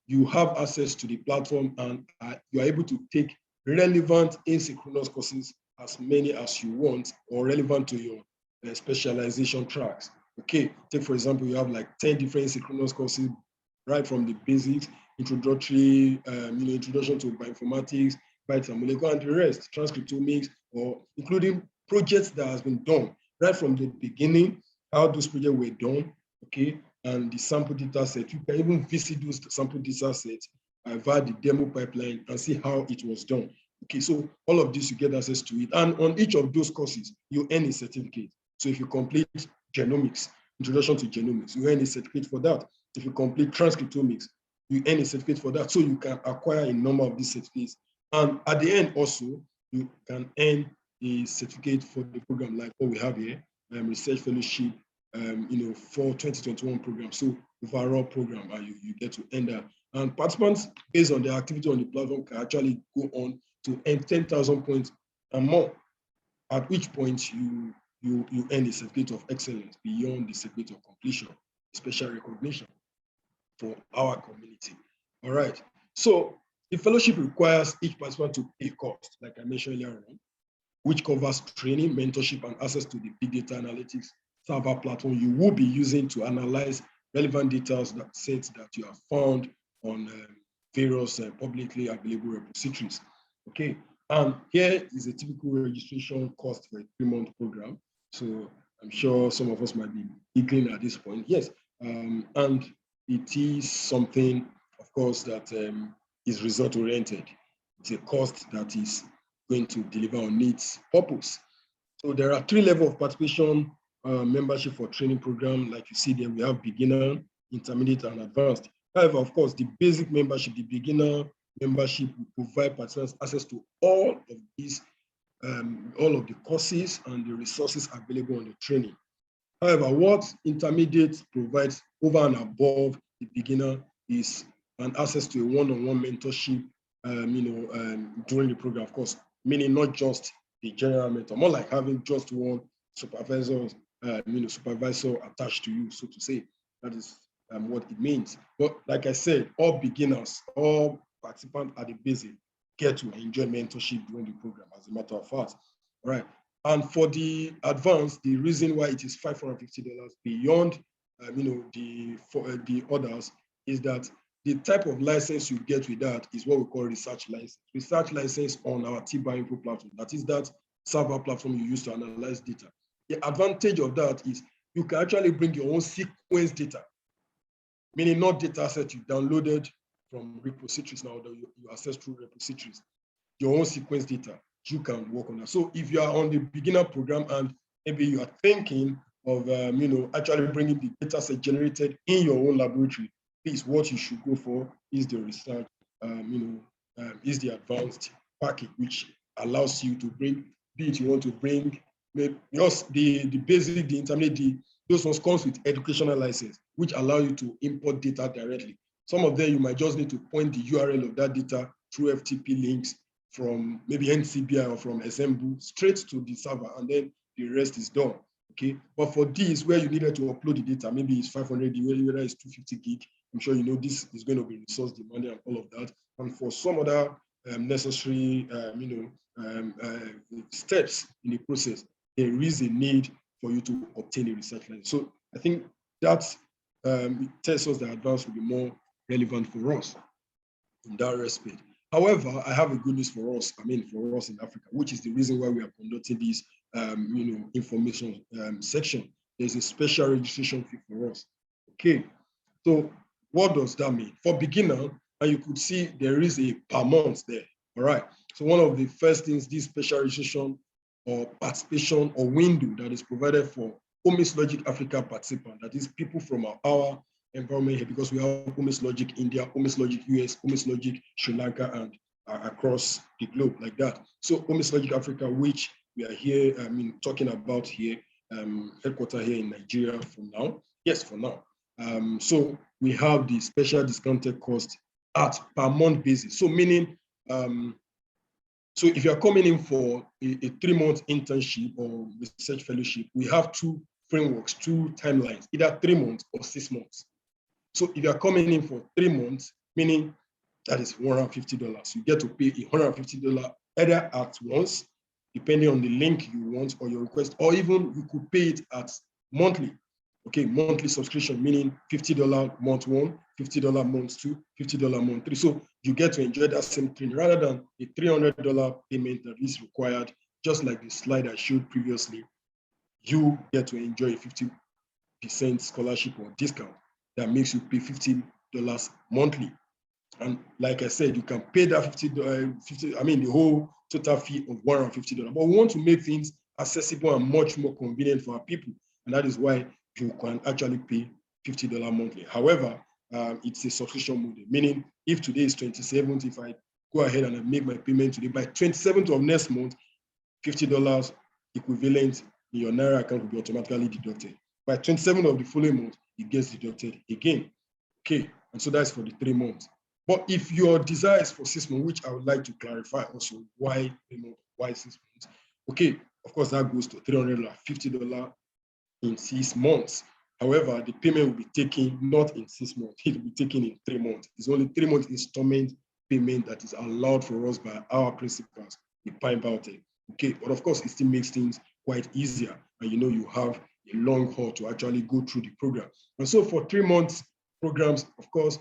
you have access to the platform, and you are able to take relevant asynchronous courses, as many as you want, or relevant to your specialization tracks. Okay, take for example, you have like 10 different asynchronous courses, right from the basics, introduction to bioinformatics, biomolecular, and the rest, transcriptomics, or including projects that has been done right from the beginning, how those projects were done, okay, and the sample data set. You can even visit those sample data sets via the demo pipeline and see how it was done. Okay, so all of this, you get access to it. And on each of those courses, you earn a certificate. So if you complete genomics, introduction to genomics, you earn a certificate for that. If you complete transcriptomics, you earn a certificate for that. So you can acquire a number of these certificates. And at the end also, you can earn a certificate for the program like what we have here, research fellowship, for 2021 program. So overall program, you get to earn that. And participants, based on their activity on the platform, can actually go on to earn 10,000 points and more, at which point you earn a certificate of excellence beyond the certificate of completion, special recognition for our community. All right. So the fellowship requires each participant to pay a cost, like I mentioned earlier on, which covers training, mentorship, and access to the big data analytics server platform you will be using to analyze relevant data sets that you have found on various publicly available repositories. Okay, and here is a typical registration cost for a 3-month program. So I'm sure some of us might be giggling at this point. Yes, and it is something, of course, that is result-oriented. It's a cost that is going to deliver on its purpose. So there are 3 levels of participation membership for training program. Like you see there, we have beginner, intermediate, and advanced. However, of course, the basic membership, the beginner membership will provide participants access to all of these, all of the courses and the resources available on the training. However, what intermediate provides over and above the beginner is an access to a one-on-one mentorship, during the program, of course, meaning not just the general mentor, more like having just one supervisor, supervisor attached to you, so to say. That is what it means. But like I said, all beginners, all participants at the basic get to enjoy mentorship during the program, as a matter of fact. All right. And for the advanced, the reason why it is $550 beyond, the others is that the type of license you get with that is what we call research license. Research license on our Bioinfo platform. That is that server platform you use to analyze data. The advantage of that is you can actually bring your own sequence data, meaning not data set you downloaded from repositories now that you access through repositories. Your own sequence data, you can work on that. So if you are on the beginner program and maybe you are thinking of actually bringing the data set generated in your own laboratory, please, what you should go for is the research, is the advanced package, which allows you to bring, be it you want to bring, just the basic, the intermediate, those ones comes with educational license, which allow you to import data directly. Some of them, you might just need to point the URL of that data through FTP links from maybe NCBI or from Assemble straight to the server, and then the rest is done. Okay, but for these where you needed to upload the data, maybe it's 500, whether it's 250 gig, I'm sure you know this is going to be resource demanding and all of that. And for some other necessary, steps in the process, there is a need for you to obtain a research license. So I think that tells us that advance will be more relevant for us in that respect. However, I have a good news for us, for us in Africa, which is the reason why we are conducting this, information section. There's a special registration fee for us. Okay, so what does that mean? For beginner, and you could see there is a per month there, all right? So one of the first things, this special registration or participation or window that is provided for OmicsLogic Africa participant, that is people from our environment here, because we have OmicsLogic India, OmicsLogic US, OmicsLogic Sri Lanka, and across the globe like that. So OmicsLogic Africa, which we are here, talking about here, headquartered here in Nigeria for now. Yes, for now. So we have the special discounted cost at per month basis. So meaning, so if you're coming in for a 3-month internship or research fellowship, we have two frameworks, two timelines, either 3 months or 6 months. So if you're coming in for 3 months, meaning that is $150, you get to pay $150 either at once, depending on the link you want or your request, or even you could pay it at monthly. Okay, monthly subscription, meaning $50 month 1, $50 month 2, $50 month 3. So you get to enjoy that same thing rather than a $300 payment that is required, just like the slide I showed previously. You get to enjoy a 50% scholarship or discount that makes you pay $50 monthly. And like I said, you can pay that the whole total fee of $150. But we want to make things accessible and much more convenient for our people. And that is why you can actually pay $50 monthly. However, it's a subscription model, meaning if today is 27th, if I go ahead and I make my payment today, by 27th of next month, $50 equivalent in your Naira account will be automatically deducted. By 27th of the following month, it gets deducted again. Okay, and so that's for the 3 months. But if your desire is for 6 months, which I would like to clarify also, why 3 months, why 6 months? Okay, of course, that goes to $350 in 6 months. However, the payment will be taken not in 6 months, it will be taken in 3 months. It's only 3 months installment payment that is allowed for us by our principals, the Bioinformatics. Okay, but of course, it still makes things quite easier. And you have a long haul to actually go through the program. And so for 3 months programs, of course,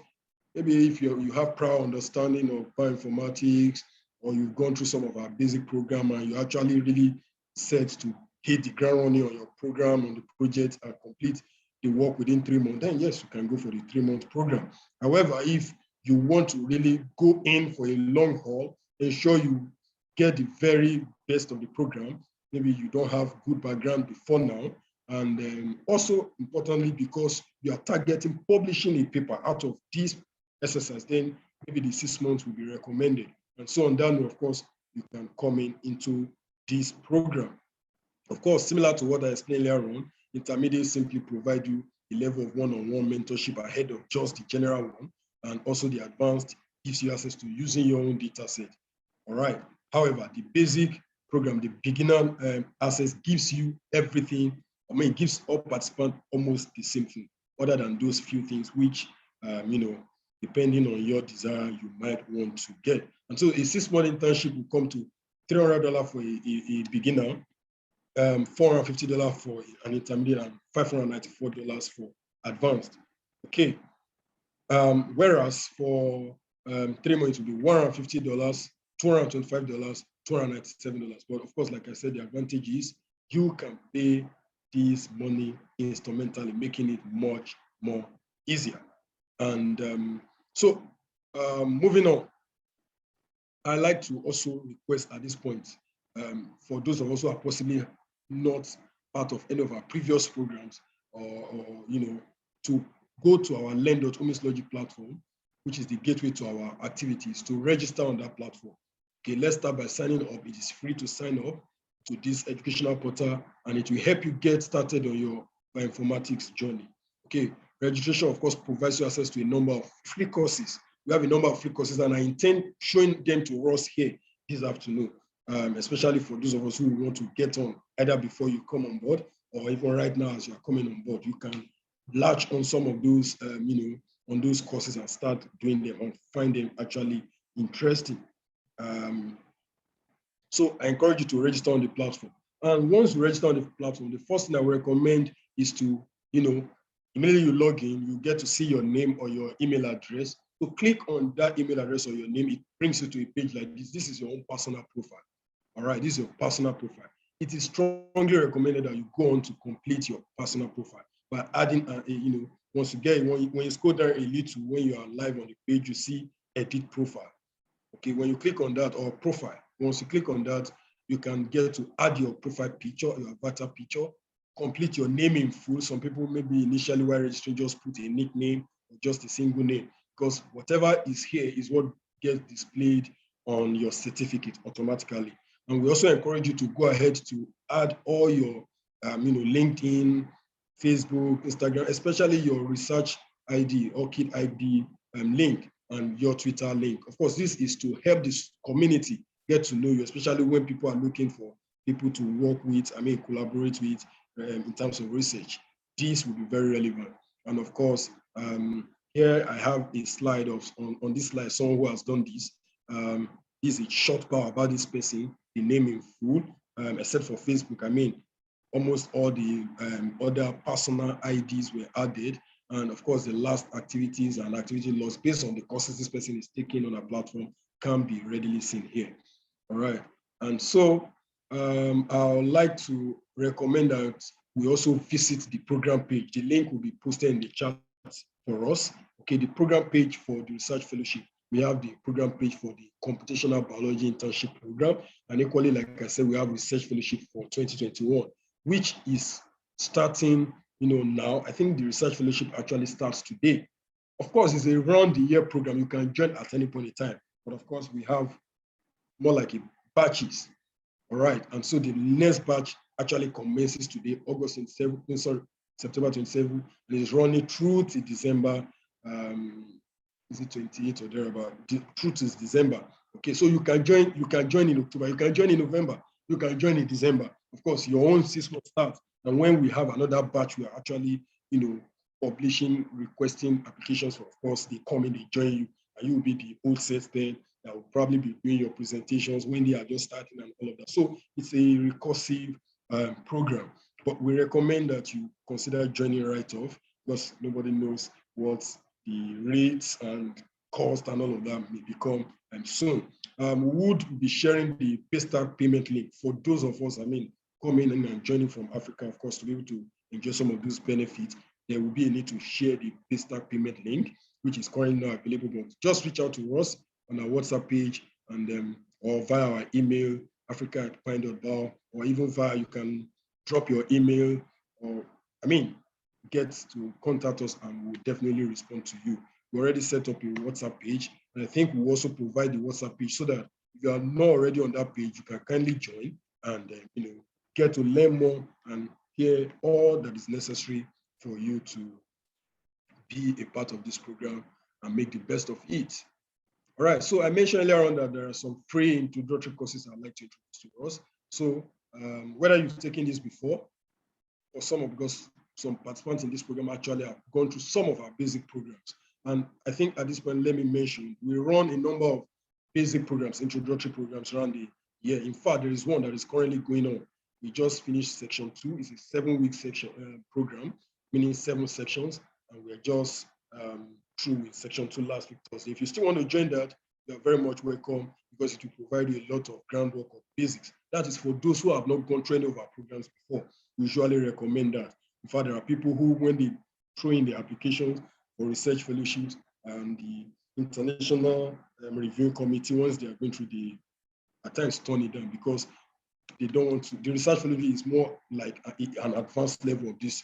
maybe if you have prior understanding of bioinformatics, or you've gone through some of our basic program and you actually really set to hit the ground running on your program, on the project, and complete the work within 3 months, then yes, you can go for the 3-month program. However, if you want to really go in for a long haul, ensure you get the very best of the program. Maybe you don't have good background before now. And also importantly, because you are targeting publishing a paper out of this exercise, then maybe the 6 months will be recommended. And so on that note, of course, you can come into this program. Of course, similar to what I explained earlier on, intermediate simply provide you a level of one-on-one mentorship ahead of just the general one, and also the advanced gives you access to using your own data set. All right. However, the basic program, the beginner access gives you everything. I mean, it gives all participants almost the same thing, other than those few things which, depending on your desire, you might want to get. And so a 6-month internship will come to $300 for a beginner, $450 for an intermediate, and $594 for advanced. Okay. Whereas for 3 months, it will be $150, $225, $297. But of course, like I said, the advantage is you can pay this money instrumentally, making it much more easier. And moving on, I like to also request at this point for those of us who are possibly not part of any of our previous programs, or to go to our learn.OmicsLogic platform, which is the gateway to our activities, to register on that platform. Okay, let's start by signing up. It is free to sign up to this educational portal, and it will help you get started on your bioinformatics journey. Okay, registration, of course, provides you access to a number of free courses. We have a number of free courses, and I intend showing them to us here this afternoon, especially for those of us who want to get on either before you come on board, or even right now as you are coming on board. You can latch on some of those, on those courses and start doing them and find them actually interesting. So I encourage you to register on the platform. And once you register on the platform, the first thing I recommend is to, immediately you log in, you get to see your name or your email address. So click on that email address or your name. It brings you to a page like this. This is your own personal profile. All right, this is your personal profile. It is strongly recommended that you go on to complete your personal profile by adding, once you get, when you scroll down a little, when you are live on the page, you see edit profile. Okay, when you click on that, or profile, once you click on that, you can get to add your profile picture, your avatar picture, complete your name in full. Some people maybe initially while registering just put a nickname or just a single name, because whatever is here is what gets displayed on your certificate automatically. And we also encourage you to go ahead to add all your, LinkedIn, Facebook, Instagram, especially your research ID or kit ID link, and your Twitter link. Of course, this is to help this community get to know you, especially when people are looking for people to work with, collaborate with in terms of research. This will be very relevant. And of course, here I have a slide of, on this slide, someone who has done this. This is a short power about this person, the name in full, except for Facebook. Almost all the other personal IDs were added. And of course, the last activities and activity logs based on the courses this person is taking on a platform can be readily seen here. All right. And so I would like to recommend that we also visit the program page. The link will be posted in the chat for us. Okay, the program page for the research fellowship. We have the program page for the computational biology internship program. And equally, like I said, we have research fellowship for 2021, which is starting now. I think the research fellowship actually starts today. Of course, it's a round-the-year program. You can join at any point in time. But of course, we have more like batches. All right. And so the next batch actually commences today, September 27, and is running through to December. Is it 28 or thereabout? Through to December. Okay, so you can join in October, you can join in November, you can join in December. Of course, your own 6 months start. And when we have another batch, we are actually, publishing, requesting applications for, of course, they come in, they join you, and you will be the old set then that will probably be doing your presentations when they are just starting and all of that. So it's a recursive program, but we recommend that you consider joining right off, because nobody knows what the rates and cost and all of that may become soon. We would be sharing the paystack payment link for those of us, coming in and joining from Africa, of course, to be able to enjoy some of those benefits. There will be a need to share the paystack payment link, which is currently now available. But just reach out to us on our WhatsApp page, and or via our email, africa@pine.bao, or even via, you can drop your email, or get to contact us, and we'll definitely respond to you we already set up a WhatsApp page. And I think we also provide the WhatsApp page so that if you are not already on that page, you can kindly join and get to learn more and hear all that is necessary for you to be a part of this program and make the best of it. All right, so I mentioned earlier on that there are some free introductory courses I'd like to introduce to us. So whether you've taken this before, or because some participants in this program actually have gone through some of our basic programs. And I think at this point, let me mention, we run a number of basic programs, introductory programs around the year. In fact, there is one that is currently going on. We just finished section 2. It's a 7-week section program, meaning 7 sections, and we're just through with section 2 last week Thursday. If you still want to join that, you're very much welcome because it will provide you a lot of groundwork of basics. That is for those who have not gone through any of our programs before. We usually recommend that. In fact, there are people who, when they throw in the applications for research fellowships and the international review committee, once they are going through at times turn it down because they don't want to. The research fellowship is more like an advanced level of this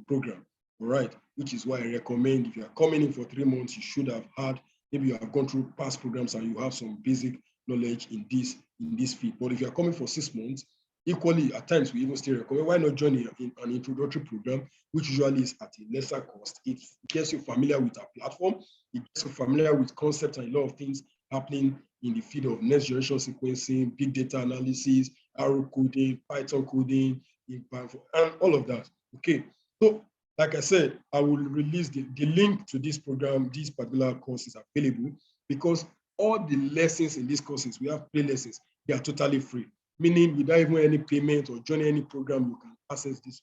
program, all right? Which is why I recommend if you are coming in for 3 months, you should have had, maybe you have gone through past programs and you have some basic knowledge in this field. But if you are coming for 6 months, equally, at times we even still recommend, why not join an introductory program, which usually is at a lesser cost. It gets you familiar with our platform, it gets you familiar with concepts and a lot of things happening in the field of next generation sequencing, big data analysis, R coding, Python coding, and all of that. Okay, so like I said, I will release the link to this program. These particular courses are available because all the lessons in these courses, we have play lessons, they are totally free. Meaning without even any payment or joining any program, you can access this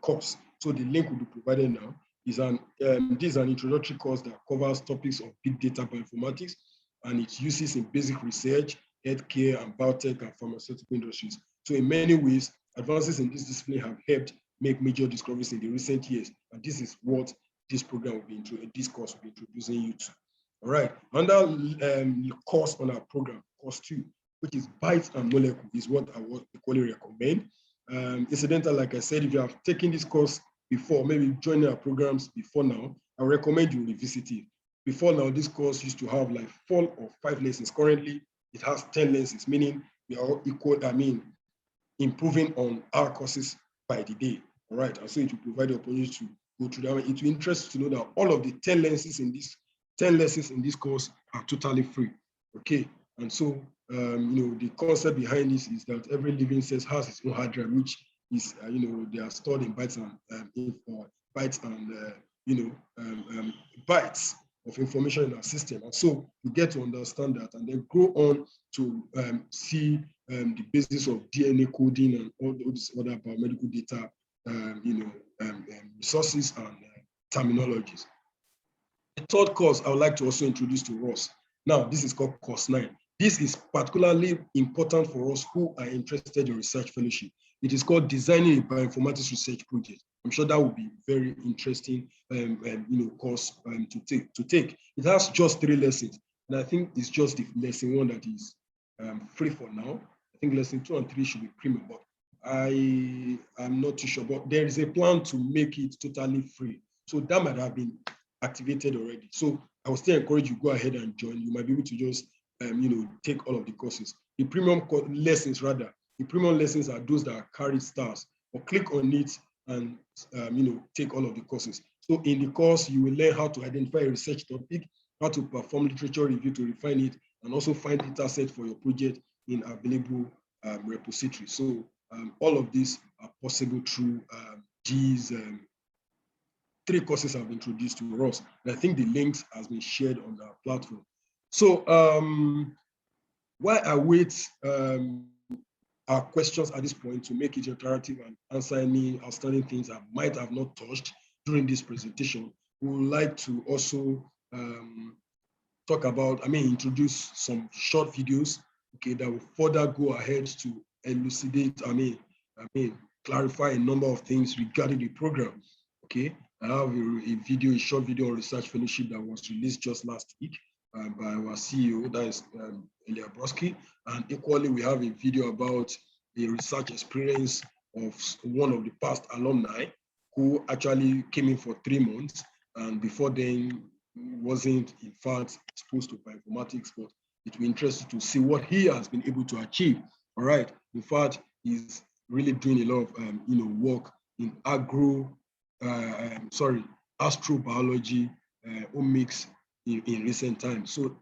course. So the link will be provided now. This is an introductory course that covers topics of big data bioinformatics and its uses in basic research, healthcare, and biotech and pharmaceutical industries. So in many ways, advances in this discipline have helped make major discoveries in the recent years. And this is what this program will be this course will be introducing you to. All right. Another course on our program, course 2, which is Bytes and Molecule, is what I would equally recommend. Incidental, like I said, if you have taken this course before, maybe joined our programs before now, I recommend you revisit it. Before now, this course used to have like 4 or 5 lessons. Currently, it has 10 lessons, meaning we are improving on our courses by the day. All right. And so it will provide the opportunity to go through that. It will interest you to know that all of the 10 lessons in this course are totally free. Okay. And so the concept behind this is that every living cell has its own hard drive, which is they are stored in bytes and bytes of information in our system. And so we get to understand that and then go on to see the basis of DNA coding and all those other biomedical data, resources and terminologies. The third course I would like to also introduce to us. Now, this is called course 9. This is particularly important for us who are interested in research fellowship. It is called Designing a Bioinformatics Research Project. I'm sure that will be very interesting course to take. It has just 3 lessons, and I think it's just the lesson 1 that is free for now. I think lesson 2 and 3 should be premium, but I am not too sure. But there is a plan to make it totally free, so that might have been activated already. So I will still encourage you go ahead and join. You might be able to just take all of the courses. The premium lessons, rather, the premium lessons are those that carry stars. Or click on it and take all of the courses. So in the course, you will learn how to identify a research topic, how to perform literature review to refine it, and also find data set for your project in available repositories. So all of these are possible through these 3 courses I've introduced to us. And I think the links has been shared on our platform. So while I wait our questions at this point to make it interactive and answer any outstanding things I might have not touched during this presentation, we would like to also talk about, introduce some short videos, okay, that will further go ahead to elucidate, clarify a number of things regarding the program, okay. I have a short video on research fellowship that was released just last week by our CEO, that is Broski. And equally, we have a video about the research experience of one of the past alumni who actually came in for 3 months. And before then, wasn't in fact exposed to bioinformatics, but it will interest you to see what he has been able to achieve. All right. In fact, he's really doing a lot of work in astrobiology, omics in recent times. So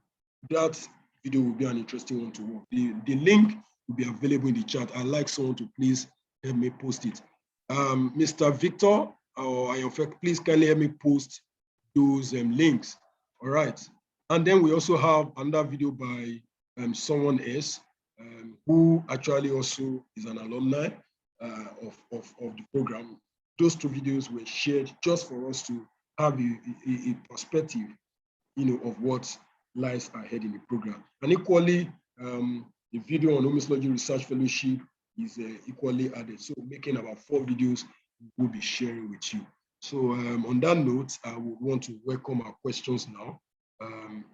that video will be an interesting one to watch. The link will be available in the chat. I'd like someone to please help me post it. Mr. Victor or Ayonfek, please kindly help me post those links. All right. And then we also have another video by someone else who actually also is an alumni of the program. Those two videos were shared just for us to have a perspective, of what lies ahead in the program. And equally, the video on OmicsLogic Research Fellowship is equally added. So making about 4 videos we'll be sharing with you. So on that note, I would want to welcome our questions now.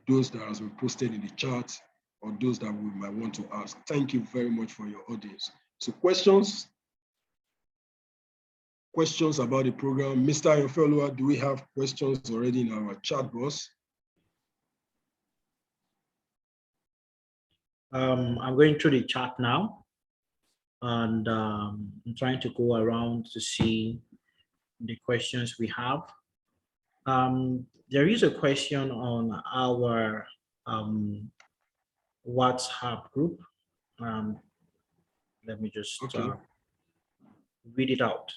Those that has been posted in the chat or those that we might want to ask. Thank you very much for your audience. So questions about the program. Mr. Ayonfelua, do we have questions already in our chat box? I'm going through the chat now, and I'm trying to go around to see the questions we have. There is a question on our WhatsApp group. Let me just read it out.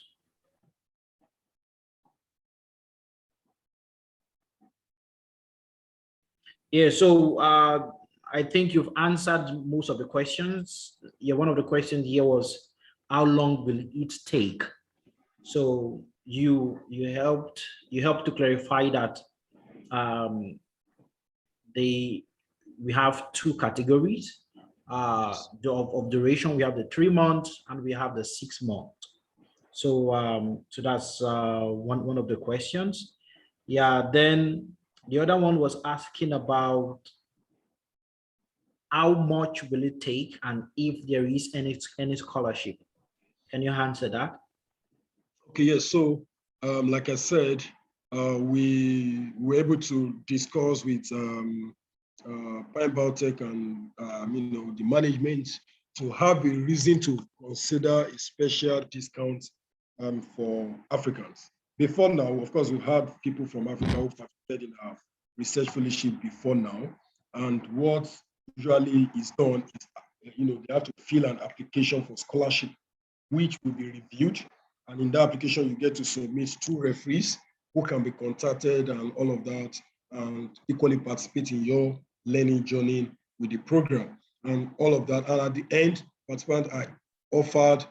Yeah, so I think you've answered most of the questions. Yeah, one of the questions here was, how long will it take? So you helped to clarify that we have 2 categories of duration. We have the 3 months and we have the 6 months. So so that's one of the questions. Yeah, then the other one was asking about how much will it take and if there is any scholarship. Can you answer that? Okay, yes. So like I said, we were able to discuss with Biotech and the management to have a reason to consider a special discount for Africans. Before now, of course, we've had people from Africa who participated in our research fellowship before now, and what usually is done is, they have to fill an application for scholarship, which will be reviewed. And in that application, you get to submit 2 referees who can be contacted and all of that, and equally participate in your learning journey with the program and all of that. And at the end, participants are offered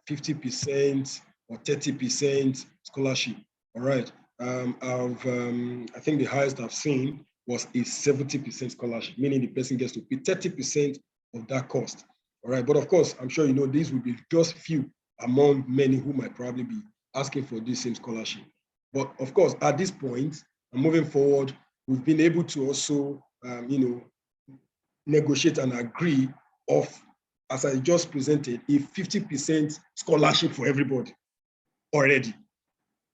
50% or 30% scholarship. All right. I think the highest I've seen was a 70% scholarship, meaning the person gets to pay 30% of that cost. All right. But of course, I'm sure these will be just few among many who might probably be asking for this same scholarship. But of course, at this point, and moving forward, we've been able to also, negotiate and agree of, as I just presented, a 50% scholarship for everybody already.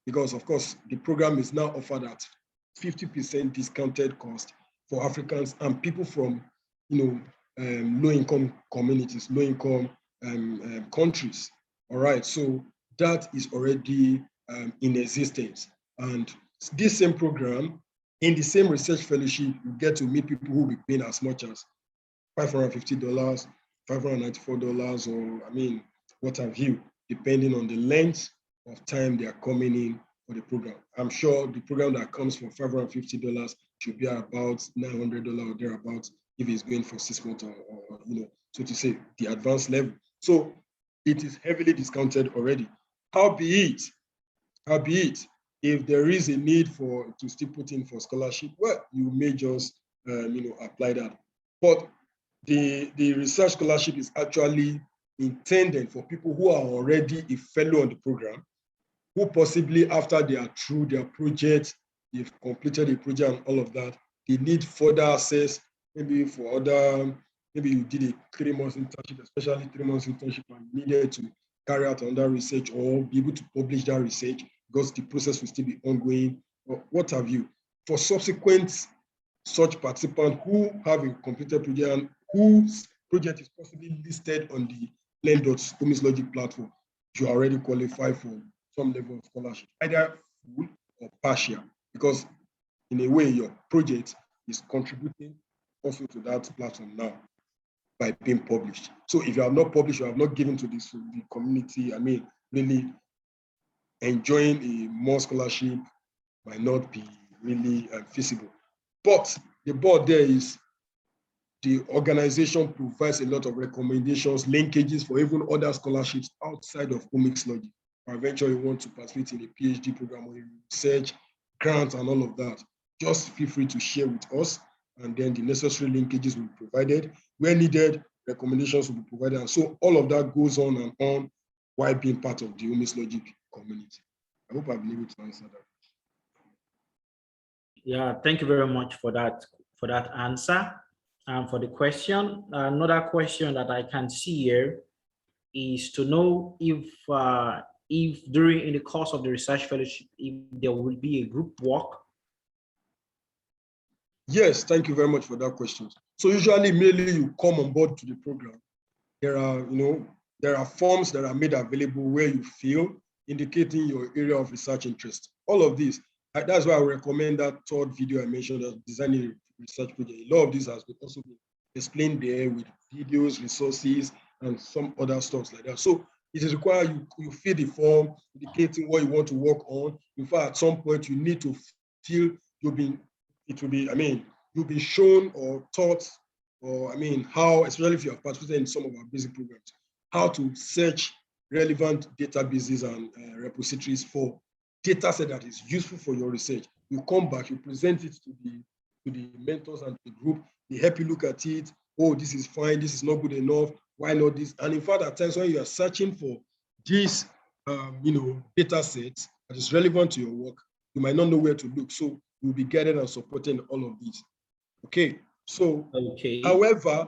Because of course, the program is now offered at 50% discounted cost for Africans and people from, low-income communities, low-income countries. All right, so that is already in existence. And this same program, in the same research fellowship, you get to meet people who will be paying as much as $550, $594, or what have you, depending on the length of time they are coming in for the program. I'm sure the program that comes for $550 should be about $900 or thereabouts if it's going for 6 months or so to say, the advanced level. So it is heavily discounted already. Howbeit, if there is a need to still put in for scholarship, well, you may just apply that. But the research scholarship is actually intended for people who are already a fellow on the program, who possibly after they are through their project, they've completed the project and all of that, they need further access, maybe for other, maybe you did a 3 months internship, especially 3 months internship, and needed to carry out another research or be able to publish that research because the process will still be ongoing, or what have you. for subsequent such participants who have a completed project and whose project is possibly listed on the Learn.OmicsLogic platform, you already qualify for some level of scholarship, either full or partial, because in a way, your project is contributing also to that platform now by being published. So if you have not published, you have not given to this the community, I mean, really enjoying a more scholarship might not be really feasible. But the board there is the organization provides a lot of recommendations, linkages for even other scholarships outside of OmicsLogic. Eventually, you want to participate in a PhD program or research, grants, and all of that. Just feel free to share with us, and then the necessary linkages will be provided. Where needed, recommendations will be provided. And so all of that goes on and on while being part of the OmicsLogic community. I hope I've been able to answer that. Yeah, thank you very much for that answer. For the question, another question that I can see here is to know if during in the course of the research fellowship, if there will be a group work. Yes, thank you very much for that question. So usually, immediately you come on board to the program, there are forms that are made available where you fill, indicating your area of research interest. All of this, that's why I recommend that third video I mentioned, that designing a research project. A lot of this has also been explained there with videos, resources, and some other stuff like that. So it is required you fill the form indicating what you want to work on. In fact, at some point you need to feel you'll be shown or taught, or how, especially if you have participated in some of our basic programs, how to search relevant databases and repositories for data set that is useful for your research. You come back, you present it to the mentors and the group. They help you look at it. Oh, this is fine. This is not good enough. Why not this? And in fact, at times when you are searching for this, data sets that is relevant to your work, you might not know where to look. So you'll be guided and supporting all of these. Okay. So, however,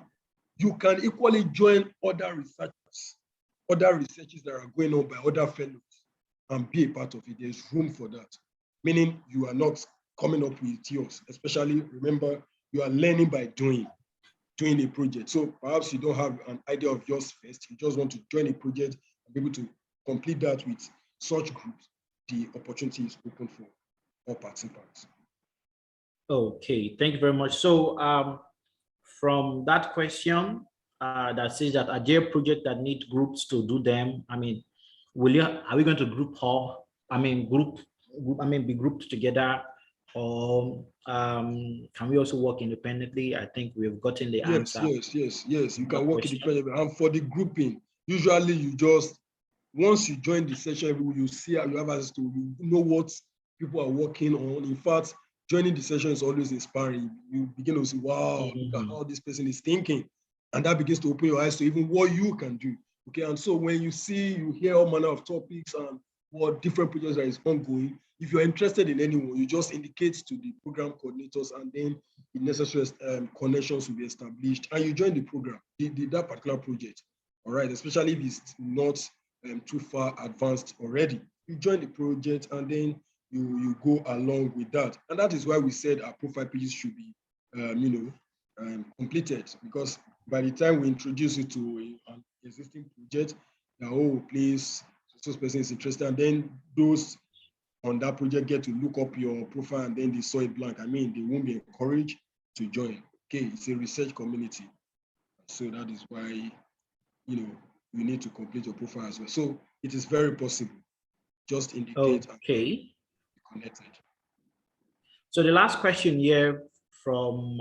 you can equally join other researches that are going on by other fellows and be a part of it. There's room for that. Meaning you are not coming up with yours, especially remember, you are learning by doing a project. So perhaps you don't have an idea of yours first, you just want to join a project and be able to complete that with such groups. The opportunity is open for all participants. Okay, thank you very much. So from that question that says that are there projects that need groups to do them? Are we going to group all? Be grouped together, or can we also work independently? I think we've gotten the answer. Yes. You can work independently. And for the grouping, usually you just, once you join the session, you see how you have access to, you know what people are working on. In fact, joining the session is always inspiring. You begin to see, wow, look at how this person is thinking. And that begins to open your eyes to even what you can do. Okay, and so when you hear all manner of topics and what different projects that is ongoing, if you're interested in anyone, you just indicate to the program coordinators, and then the necessary connections will be established, and you join the program, that particular project. All right, especially if it's not too far advanced already. You join the project, and then you go along with that. And that is why we said our profile pages should be, completed, because by the time we introduce it to an existing project, please, this person is interested, and then those on that project get to look up your profile, and then they saw it blank. They won't be encouraged to join. Okay, it's a research community. So that is why, you need to complete your profile as well. So it is very possible. Just indicate and be connected. So the last question here from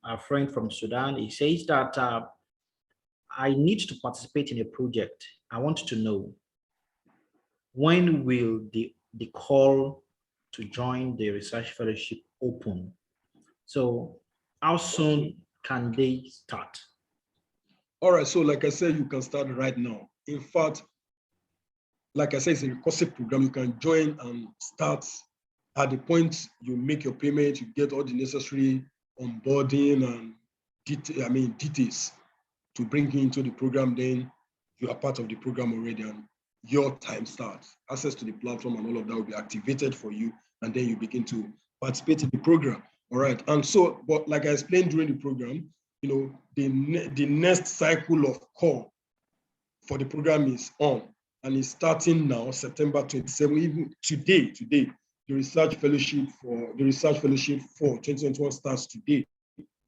a friend from Sudan, he says that I need to participate in a project. I want to know, when will the call to join the research fellowship open? So how soon can they start? All right, so like I said, you can start right now. In fact, like I said, it's a recursive program. You can join and start at the point you make your payment, you get all the necessary onboarding and details to bring you into the program. Then you are part of the program already, and your time starts. Access to the platform and all of that will be activated for you, and then you begin to participate in the program. All right. And so, but like I explained during the program, you know, the next cycle of call for the program is on, and it's starting now, September 27, even today, the research fellowship for 2021 starts today.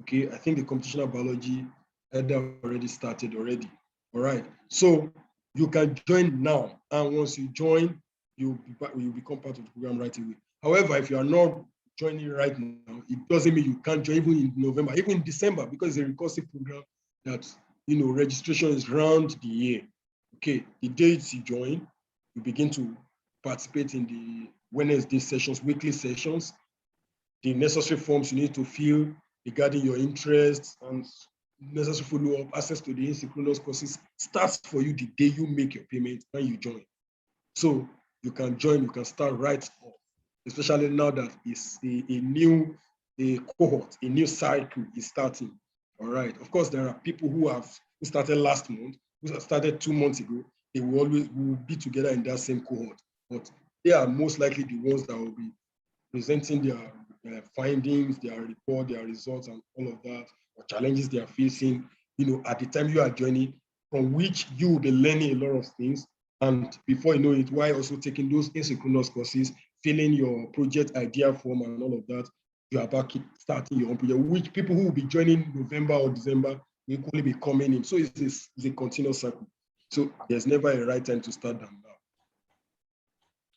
Okay, I think the computational biology had already started already. All right, so you can join now, and once you join, you'll become part of the program right away. However, if you are not joining right now, it doesn't mean you can't join even in November, even in December, because it's a recursive program that, you know, registration is round the year. Okay, the dates you join, you begin to participate in the Wednesday sessions, weekly sessions, the necessary forms you need to fill regarding your interests and necessary follow-up, access to the asynchronous courses starts for you the day you make your payment when you join. So you can join, you can start right off, especially now that it's a new cohort, a new cycle is starting. All right. Of course, there are people who started last month, who started 2 months ago. They will be together in that same cohort, but they are most likely the ones that will be presenting their findings, their report, their results, and all of that, or challenges they are facing, you know, at the time you are joining, from which you will be learning a lot of things. And before you know it, while also taking those asynchronous courses, filling your project idea form and all of that, you are back starting your own project, which people who will be joining November or December will equally be coming in. So it's a continuous cycle. So there's never a right time to start them now.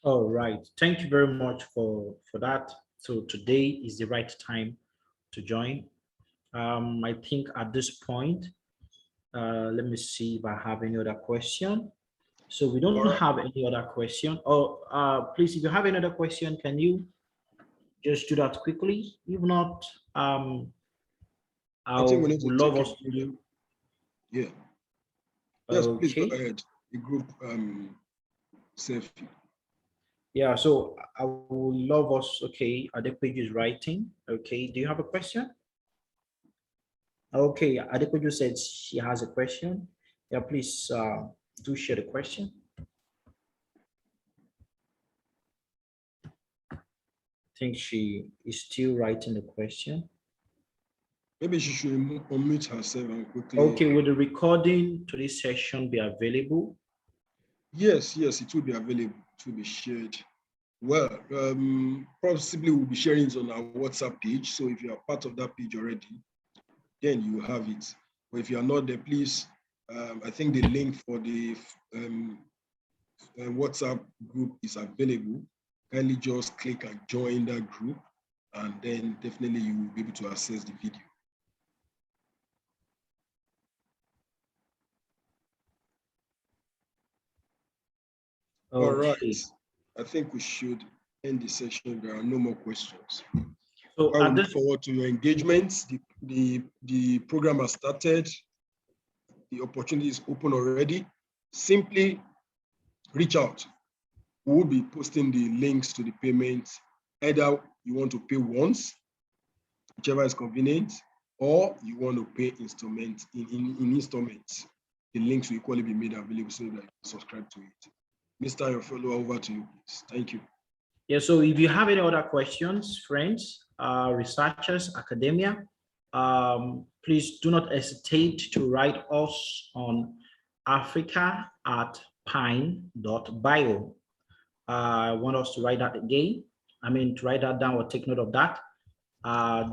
All right. Thank you very much for that. So today is the right time to join. I think at this point, let me see if I have any other question. So we don't have any other question. Oh, please, if you have another question, can you just do that quickly? If not, I think we need to love take us a to. Yeah. Yes, please go Okay. ahead. The group selfie. Yeah, so I would love us. Okay, Adequate is writing. Okay, do you have a question? Okay, Adequate said she has a question. Yeah, please do share the question. I think she is still writing the question. Maybe she should unmute herself and quickly. Okay, will the recording to this session be available? Yes, it will be available. It will be shared. Well, possibly we'll be sharing it on our WhatsApp page. So if you are part of that page already, then you have it. But if you are not there, please, I think the link for the WhatsApp group is available. Kindly just click and join that group, and then definitely you will be able to access the video. Okay. All right. I think we should end the session. There are no more questions. So I look forward to your engagements. The program has started. The opportunity is open already. Simply reach out. We will be posting the links to the payments. Either you want to pay once, whichever is convenient, or you want to pay installments in installments. The links will equally be made available so that you can subscribe to it. Mr. Your follow over to you, please. Thank you. Yeah, so if you have any other questions, friends, researchers, academia, please do not hesitate to write us on africa@pine.bio. I want us to write that again. I mean, to write that down or take note of that.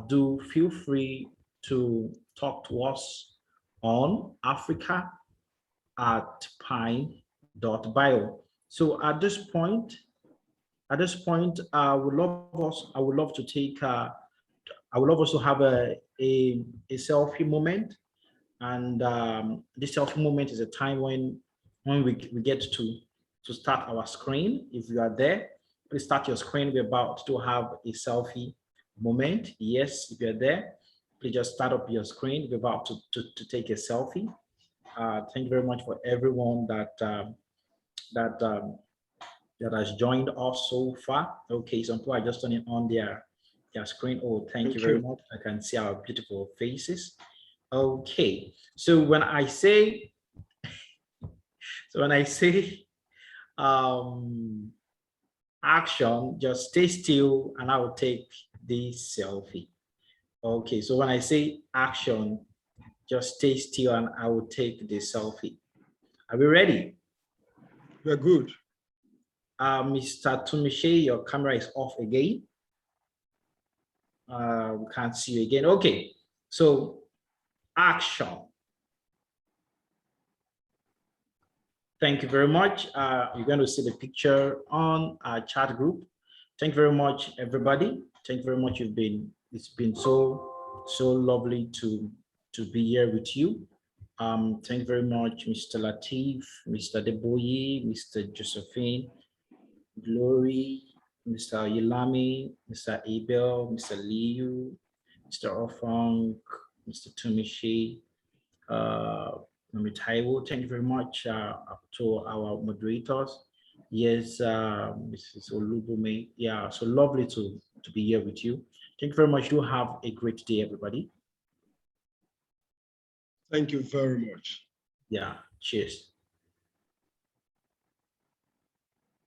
Do feel free to talk to us on africa@pine.bio. So at this point, I would love to take, I would love us to have a selfie moment. And this selfie moment is a time when we get to start our screen. If you are there, please start your screen. We're about to have a selfie moment. Yes, if you're there, please just start up your screen. We're about to take a selfie. Thank you very much for everyone that has joined us so far. Okay, some people are just turning on their screen. Oh, thank you very much. I can see our beautiful faces. Okay, so when I say Action, just stay still and I will take the selfie. Okay, so when I say action, just stay still and I will take the selfie. Are we ready? We're good. Mr. Tumishe, your camera is off again. We can't see you again. Okay, so action. Thank you very much. You're going to see the picture on our chat group. Thank you very much, everybody. Thank you very much. It's been so lovely to be here with you. Thank you very much, Mr. Latif, Mr. Deboye, Mr. Josephine, Glory, Mr. Yilami, Mr. Abel, Mr. Liu, Mr. Ofang, Mr. Tumishi, Taiwo. Thank you very much to our moderators. Yes, Mrs. Olubume. Yeah, so lovely to be here with you. Thank you very much. You have a great day, everybody. Thank you very much. Yeah, cheers.